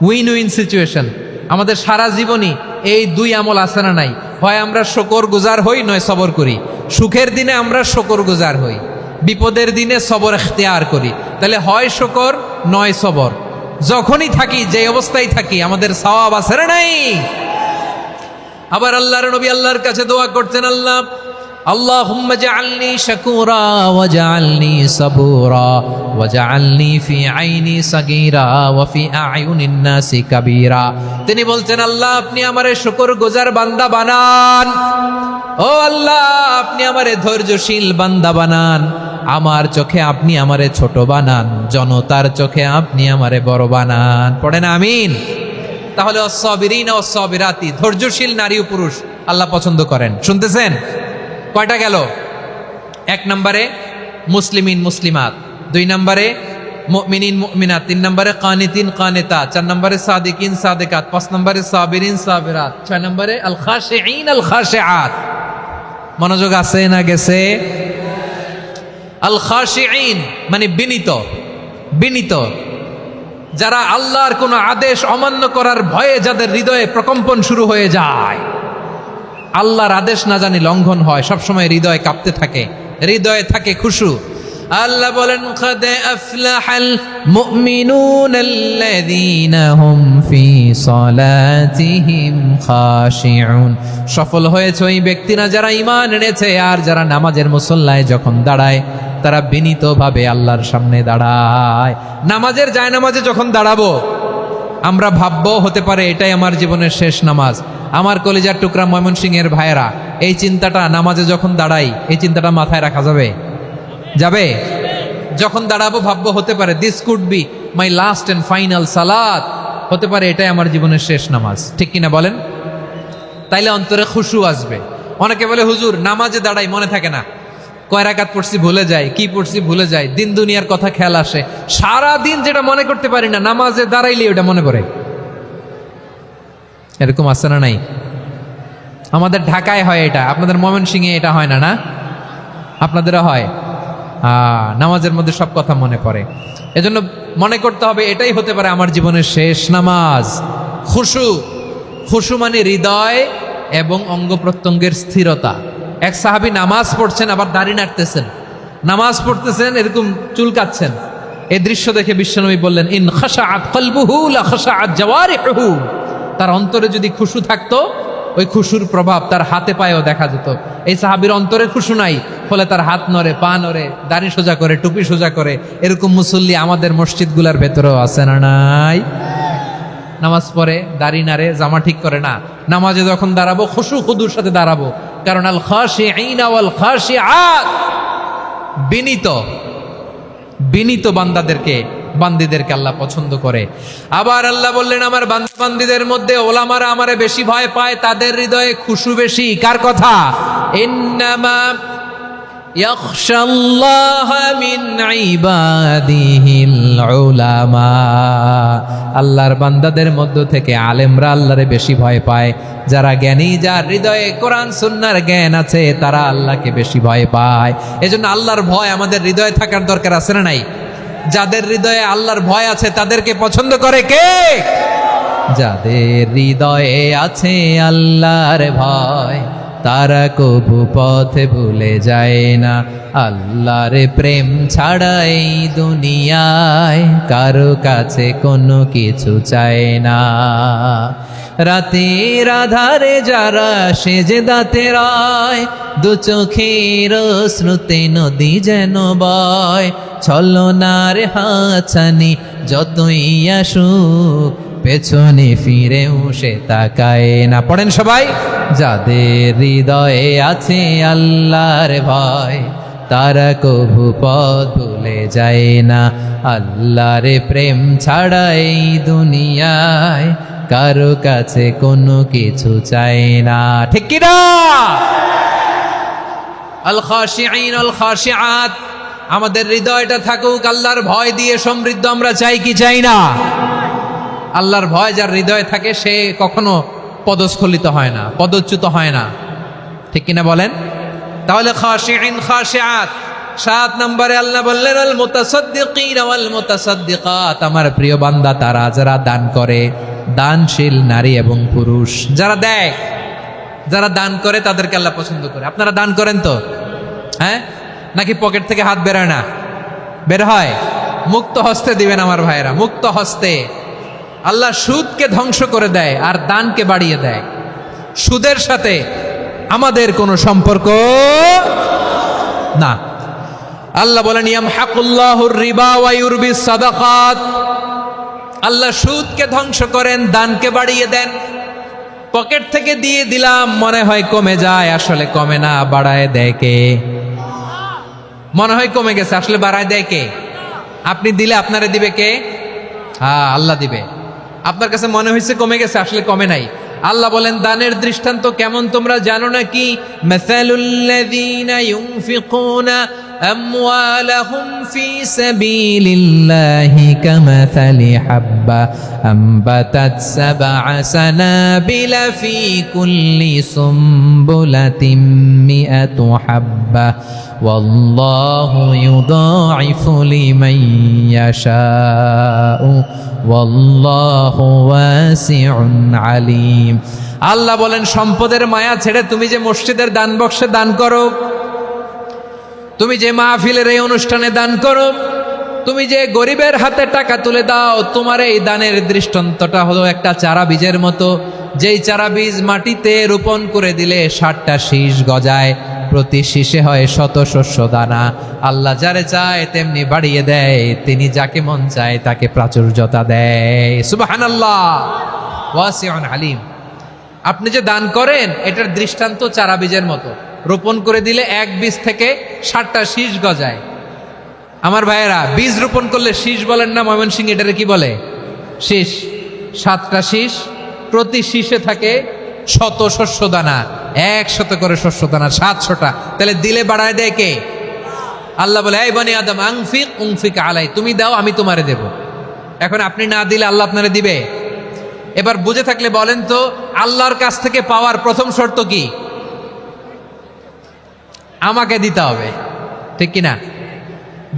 উইন উইন সিচুয়েশন। আমাদের সারা জীবনই এই দুই আমল আছে না নাই? হয় আমরা শুকর গুজার হই, নয় সবর করি। সুখের দিনে আমরা শুকর গুজার হই, বিপদের দিনে সবর ইখতিয়ার করি। তাহলে হয় শুকর নয় সবর। যখনই থাকি, যে অবস্থায় থাকি, আমাদের সওয়াব আছে না নাই? আবার আল্লাহর নবী আল্লাহর কাছে দোয়া করতেন, আল্লাহ আল্লাহুম্মা জাআলনি শাকুরা ওয়াজআলনি সাবুরা ওয়াজআলনি ফি আইনি সাগীরা ওয়া ফি আ'য়ুনিন নাসি কাবীরা। তিনি বলছেন, আল্লাহ আপনি আমারে শুকরগুজার বান্দা বানান। ও আল্লাহ, আপনি আমারে ধৈর্যশীল বান্দা বানান। আমার চোখে আপনি আমারে ছোট বানান, জনতার চোখে আপনি আমারে বড় বানান। পড়েন আমিন। তাহলে আস-সাবিরিনা ওয়াস-সাবিরাতি, ধৈর্যশীল নারী ও পুরুষ আল্লাহ পছন্দ করেন। শুনতেছেন? কয়টা গেল? 1 নম্বরে মুসলিমিন মুসলিমাত, 2 নম্বরে মুমিনিন মুমিনাত, 3 নম্বরে কানিতিন কানিতাত, 4 নম্বরে সাদিকিন সাদিকাত, 5 নম্বরে সাবিরিন সাবিরাত, 6 নম্বরে আল খাশিঈন আল খাশিআত। মনোযোগ আছে না গেছে? আল খাশিঈন মানে বিনীত, বিনীত, যারা আল্লাহর কোনো আদেশ অমান্য করার ভয়ে যাদের হৃদয়ে প্রকম্পন শুরু হয়ে যায়, আল্লাহর আদেশ না জানি লঙ্ঘন হয়, সবসময় হৃদয় কাঁপতে থাকে, হৃদয়ে থাকে খুশু। আল্লাহ বলেন, قد أفلح المؤمنون الذين هم في صلاتهم خاشعون। সফল হয়েছে ওই ব্যক্তিরা যারা ঈমান এনেছে আর যারা নামাজের মুসল্লায় যখন দাঁড়ায় তারা বিনীতভাবে আল্লাহর সামনে দাঁড়ায়। নামাজের জায়নামাজে যখন দাঁড়াবো আমরা ভাববো, হতে পারে এটাই আমার জীবনের শেষ নামাজ। আমার কলিজার টুকরা ময়মনসিংহের ভাইয়েরা, এই চিন্তাটা নামাজে যখন দাঁড়াই, এই চিন্তাটা মাথায় রাখা যাবে? যাবে? যখন দাঁড়াবো ভাববো, হতে পারে this could be my last and final সালাত, হতে পারে এটাই আমার জীবনের শেষ নামাজ। ঠিক কিনা বলেন? তাইলে অন্তরে খুশু আসবে। অনেকে বলে, হুজুর নামাজে দাঁড়াই মনে থাকে না, কয় রাকাত পড়ছি ভুলে যাই, কি পড়ছি ভুলে যাই, দিন দুনিয়ার কথা খেয়াল আসে, সারা দিন যেটা মনে করতে পারি না, নামাজে দাঁড়াইলে ওটা মনে পড়ে। এরকম আছে না নাই? আমাদের ঢাকায় হয় এটা, আপনাদের ময়মনসিংহে এটা হয় না? না, আপনাদেরও হয়। নামাজের মধ্যে সব কথা মনে পড়ে। এজন্য মনে করতে হবে এটাই হতে পারে আমার জীবনের শেষ নামাজ। খুশু, খুশু মানে হৃদয় এবং অঙ্গ প্রত্যঙ্গের স্থিরতা। এক সাহাবী নামাজ পড়ছেন আবার দাড়ি নাড়তেছেন, নামাজ পড়তেছেন এরকম চুলকাচ্ছেন। এই দৃশ্য দেখে বিশ্বনবী বললেন, ইন খাশাআত কলবুহু লা খাশাআত জাওয়ারিহুহু। তার অন্তরে যদি খুশু থাকতো ওই খুশুর প্রভাব তার হাতে পায়েও দেখা যেত। এই সাহাবীর অন্তরে খুশু নাই, ফলে তার হাত নড়ে, পা নড়ে, দাড়ি সোজা করে, টুপি সোজা করে। এরকম মুসল্লি আমাদের মসজিদগুলোর ভেতরেও আছে না নাই? নামাজ পড়ে, দাড়ি নাড়ে, জামা ঠিক করে না, নামাজে যখন দাঁড়াবো খুশু খুদুর সাথে দাঁড়াবো। কারণ আল খাশিঈনা ওয়াল খাশিআত, বিনীত বান্দিদেরকে আল্লাহ পছন্দ করে। আবার আল্লাহ বললেন, আমার বান্দিদের মধ্যে ওলামারা আমারে বেশি ভয় পায়, তাদের হৃদয়ে খুশু বেশি। কার কথা? ইন্নামা ইয়াখশাল্লাহা মিন ইবাদিহিল উলামা, আল্লাহর বান্দাদের মধ্য থেকে আলেমরা আল্লাহরে বেশি ভয় পায়। যারা জ্ঞানী, যার হৃদয়ে কোরআন সুন্নাহর জ্ঞান আছে, তারা আল্লাহকে বেশি ভয় পায়। এজন্য আল্লাহর ভয় আমাদের হৃদয়ে থাকার দরকার আছে না নাই? যাদের হৃদয়ে আল্লাহর ভয় আছে তাদেরকে পছন্দ করে কে? যাদের হৃদয়ে আছে আল্লাহর ভয়, তারা কবু পথে ভুলে যায় না। আল্লাহর প্রেম ছাড়া এই দুনিয়ায় কারো কাছে কোনো কিছু চায় না। রাতের আধারে যারা সেজদাতে রয়, দু চোখের শ্রুতে নদী যেন বয়। ছলনার হাতছানি যতই আসুক, পেছনে ফিরেও সে তাকায় না। পড়েন সবাই। যাদের হৃদয়ে আছে আল্লাহর ভয়, তারা কভু পথ ভুলে যায় না। আল্লাহর প্রেম ছাড়া এই দুনিয়ায় কারো কাছে কোনো কিছু চায় না। ঠিক কি না? আল খাশিঈন আল খাশিআত, আমাদের হৃদয়টা থাকুক আল্লাহর ভয় দিয়ে সমৃদ্ধ। আমরা চাই কি চাই না? আল্লাহর ভয় যার হৃদয়ে থাকে সে কখনো পদস্খলিত হয় না, পদচ্যুত হয় না। ঠিক কিনা বলেন? তাহলে খাশিঈন খাশিআত। 7 নম্বরে আল্লাহ বললেন আল মুতাসাদ্দিকিন ওয়াল মুতাসাদ্দিকাত, আমার প্রিয় বান্দা তারা যারা দান করে, দানশীল নারী এবং পুরুষ যারা দেয়, যারা দান করে তাদেরকে আল্লাহ পছন্দ করে। আপনারা দান করেন তো? হ্যাঁ, নাকি পকেট থেকে হাত বেরোয় না? বের হয়। মুক্ত হস্তে দিবেন আমার ভাইয়েরা, মুক্ত হস্তে। আল্লাহ সুদকে ধ্বংস করে দেয় আর দানকে বাড়িয়ে দেয়। সুদের সাথে আমাদের কোনো সম্পর্ক না। আল্লাহ বলেন ইয়ামহাকুল্লাহুর রিবা ওয়া ইউরবিস সাদাকাত, আল্লাহ সুদকে ধ্বংস করেন, দানকে বাড়িয়ে দেন। পকেট থেকে দিয়ে দিলাম, মনে হয় কমে যায়, আসলে কমে না, বাড়ায় দেয় কে? মনে হয় কমে গেছে, আসলে বাড়ায় দেয় কে? আপনি দিলে আপনারে দিবে কে? হ্যাঁ, আল্লাহ দিবে। আপনার কাছে মনে হয়েছে কমে গেছে, আসলে কমে নাই। আল্লাহ বলেন দানের দৃষ্টান্ত কেমন তোমরা জানো নাকি? মাসালুল্লাযীনা ইউনফিকুনা আমওয়ালাহুম ফি সাবিলিল্লাহি কামাসালি হাব্বা আমবাতাত সাবআ সানাবিলা ফি কুল্লি সুমবুলাতিন মিআতু হাব্বা ওয়াল্লাহু ইউদাঈফু লিমান ইয়াশাউ ওয়াল্লাহু ওয়াসিউন আলীম। আল্লাহ বলেন সম্পদের মায়া ছেড়ে তুমি যে মসজিদের দান বক্সে দান করো, তুমি যে মাহফিলের এই অনুষ্ঠানে দান করো, তুমি যে গরিবের হাতে টাকা তুলে দাও, তোমার এই দানের দৃষ্টান্তটা হলো একটা চারা বীজের মতো। যেই চারা বীজ মাটিতে রোপণ করে দিলে 60টা শীষ গজায়, প্রতি শীষে হয় শত শস্য দানা। আল্লাহ যারে চায় তেমনি বাড়িয়ে দেয়, তিনি যাকে মন চায় তাকে প্রাচুর্যতা দেয়। সুবহানাল্লাহ, ওয়াসিউন আলীম। আপনি যে দান করেন এটার দৃষ্টান্ত চারা বীজের মতো, রোপণ করে দিলে এক বীজ থেকে 60টা শীষ গজায়। আমার ভাইয়েরা, বীজ রোপণ করলে শীষ বলেন না ময়মনসিংহ, এটারে কি বলে? শীষ। 7টা শীষ, প্রতি শীষে থাকে শত শস্য দানা, 100 করে শস্য দানা, 700টা। তাহলে দিলে বাড়ায় দেয় কে? আল্লাহ বলে এই বনি আদম আনফিক উনফিক আলাই, তুমি দাও আমি তোমারে দেব। এখন আপনি না দিলে আল্লাহ আপনারে দিবে? এবার বুঝে থাকলে বলেন তো, আল্লাহর কাছ থেকে পাওয়ার প্রথম শর্ত কি? আমাকে দিতে হবে, ঠিক কিনা?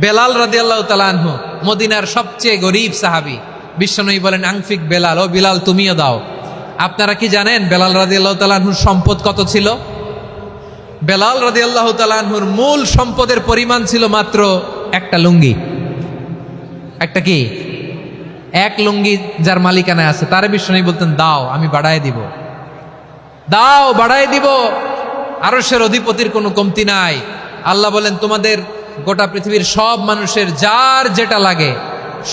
বেলাল রাদিয়াল্লাহু তাআলা আনহু, মদিনার সবচেয়ে গরীব সাহাবী, বিশ্বনবী বলেন আনফিক বেলাল, ও বিলাল তুমিও দাও। আপনারা কি জানেন বেলাল রাদিয়াল্লাহু তাআলা আনহুর সম্পদ কত ছিল? বেলাল রাদিয়াল্লাহু তাআলা আনহুর মূল সম্পদের পরিমাণ ছিল মাত্র একটা লুঙ্গি। একটা কি? এক লুঙ্গি যার মালিকানায় আছে, তারে বিশ্বনবী বলতেন দাও আমি বাড়ায় দিব। দাও, বাড়াই দিব। আরশের অধিপতির কোনো কমতি নাই। আল্লাহ বলেন তোমাদের গোটা পৃথিবীর সব মানুষের যার যেটা লাগে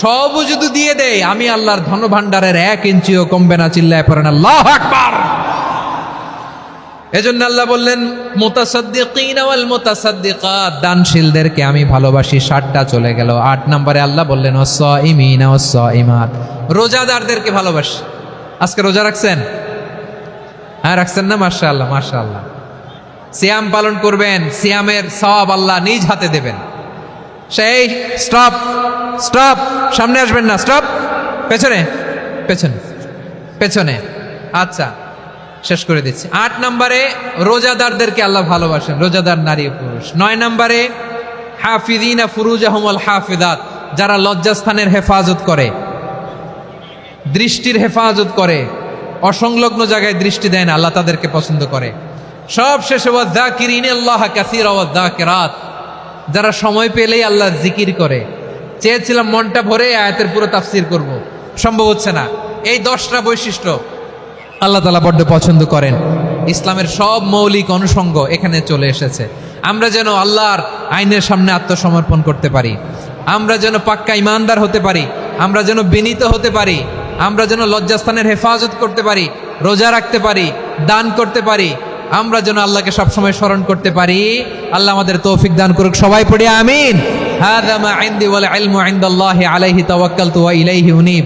সবও যদি দিয়ে দেয়, আমি আল্লাহর ধনভাণ্ডারের 1 ইঞ্চিও কমবে না। চিল্লায় পড়েন আল্লাহু আকবার। এজন্য আল্লাহ বললেন মুতাসাদ্দিকিন ওয়াল মুতাসাদ্দিকাত, দানশীলদেরকে আমি ভালোবাসি। 60টা চলে গেল। 8 নম্বরে আল্লাহ বললেন ওয়াস-সাইমিন ওয়াস-সাইমাত, রোজাদারদেরকে ভালোবাসি। আজকে রোজা রাখছেন? হ্যাঁ, রাখছেন না? মাশাআল্লাহ মাশাআল্লাহ। সিয়াম পালন করবেন, সিয়ামের সওয়াব আল্লাহ নিজ হাতে দেবেন। সেই স্টপ স্টপ, সামনে আসবেন না, স্টপ, পেছনে পেছনে পেছনে। আচ্ছা, শেষ করে দিচ্ছি। 8 নম্বরে রোজাদারদেরকে আল্লাহ ভালোবাসেন, রোজাদার নারী পুরুষ। 9 নম্বরে হাফিযিনা ফুরুজাহুম ওয়াল হাফিযাত, যারা লজ্জাস্থানের হেফাজত করে, দৃষ্টির হেফাজত করে, অসংলগ্ন জায়গায় দৃষ্টি দেয় না, আল্লাহ তাদেরকে পছন্দ করে। সব শেষে ওয়াযাকিরিনাল্লাহ কাসীরা ওয়াযাকিরাত, যারা সময় পেলেই আল্লাহর জিকির করে। চেয়েছিলাম মনটা ভরে আয়াতের পুরো তাফসীর করব, সম্ভব হচ্ছে না। এই 10টা বৈশিষ্ট্য আল্লাহ তাআলা বড্ড পছন্দ করেন। ইসলামের সব মৌলিক অনুষঙ্গ এখানে চলে এসেছে। আমরা যেন আল্লাহর আইনের সামনে আত্মসমর্পণ করতে পারি, আমরা যেন পাক্কা ইমানদার হতে পারি, আমরা যেন বিনীত হতে পারি, আমরা যেন লজ্জাস্থানের হেফাজত করতে পারি, রোজা রাখতে পারি, দান করতে পারি, আমরা যেন আল্লাহকে সবসময় স্মরণ করতে পারি। আল্লাহ আমাদের তৌফিক দান করুক। সবাই পড়ি আমিন। হাযা মা ইনদি ওয়াল ইলমু ইনদাল্লাহি আলাইহি তাওয়াক্কালতু ওয়া ইলাইহি উনীব।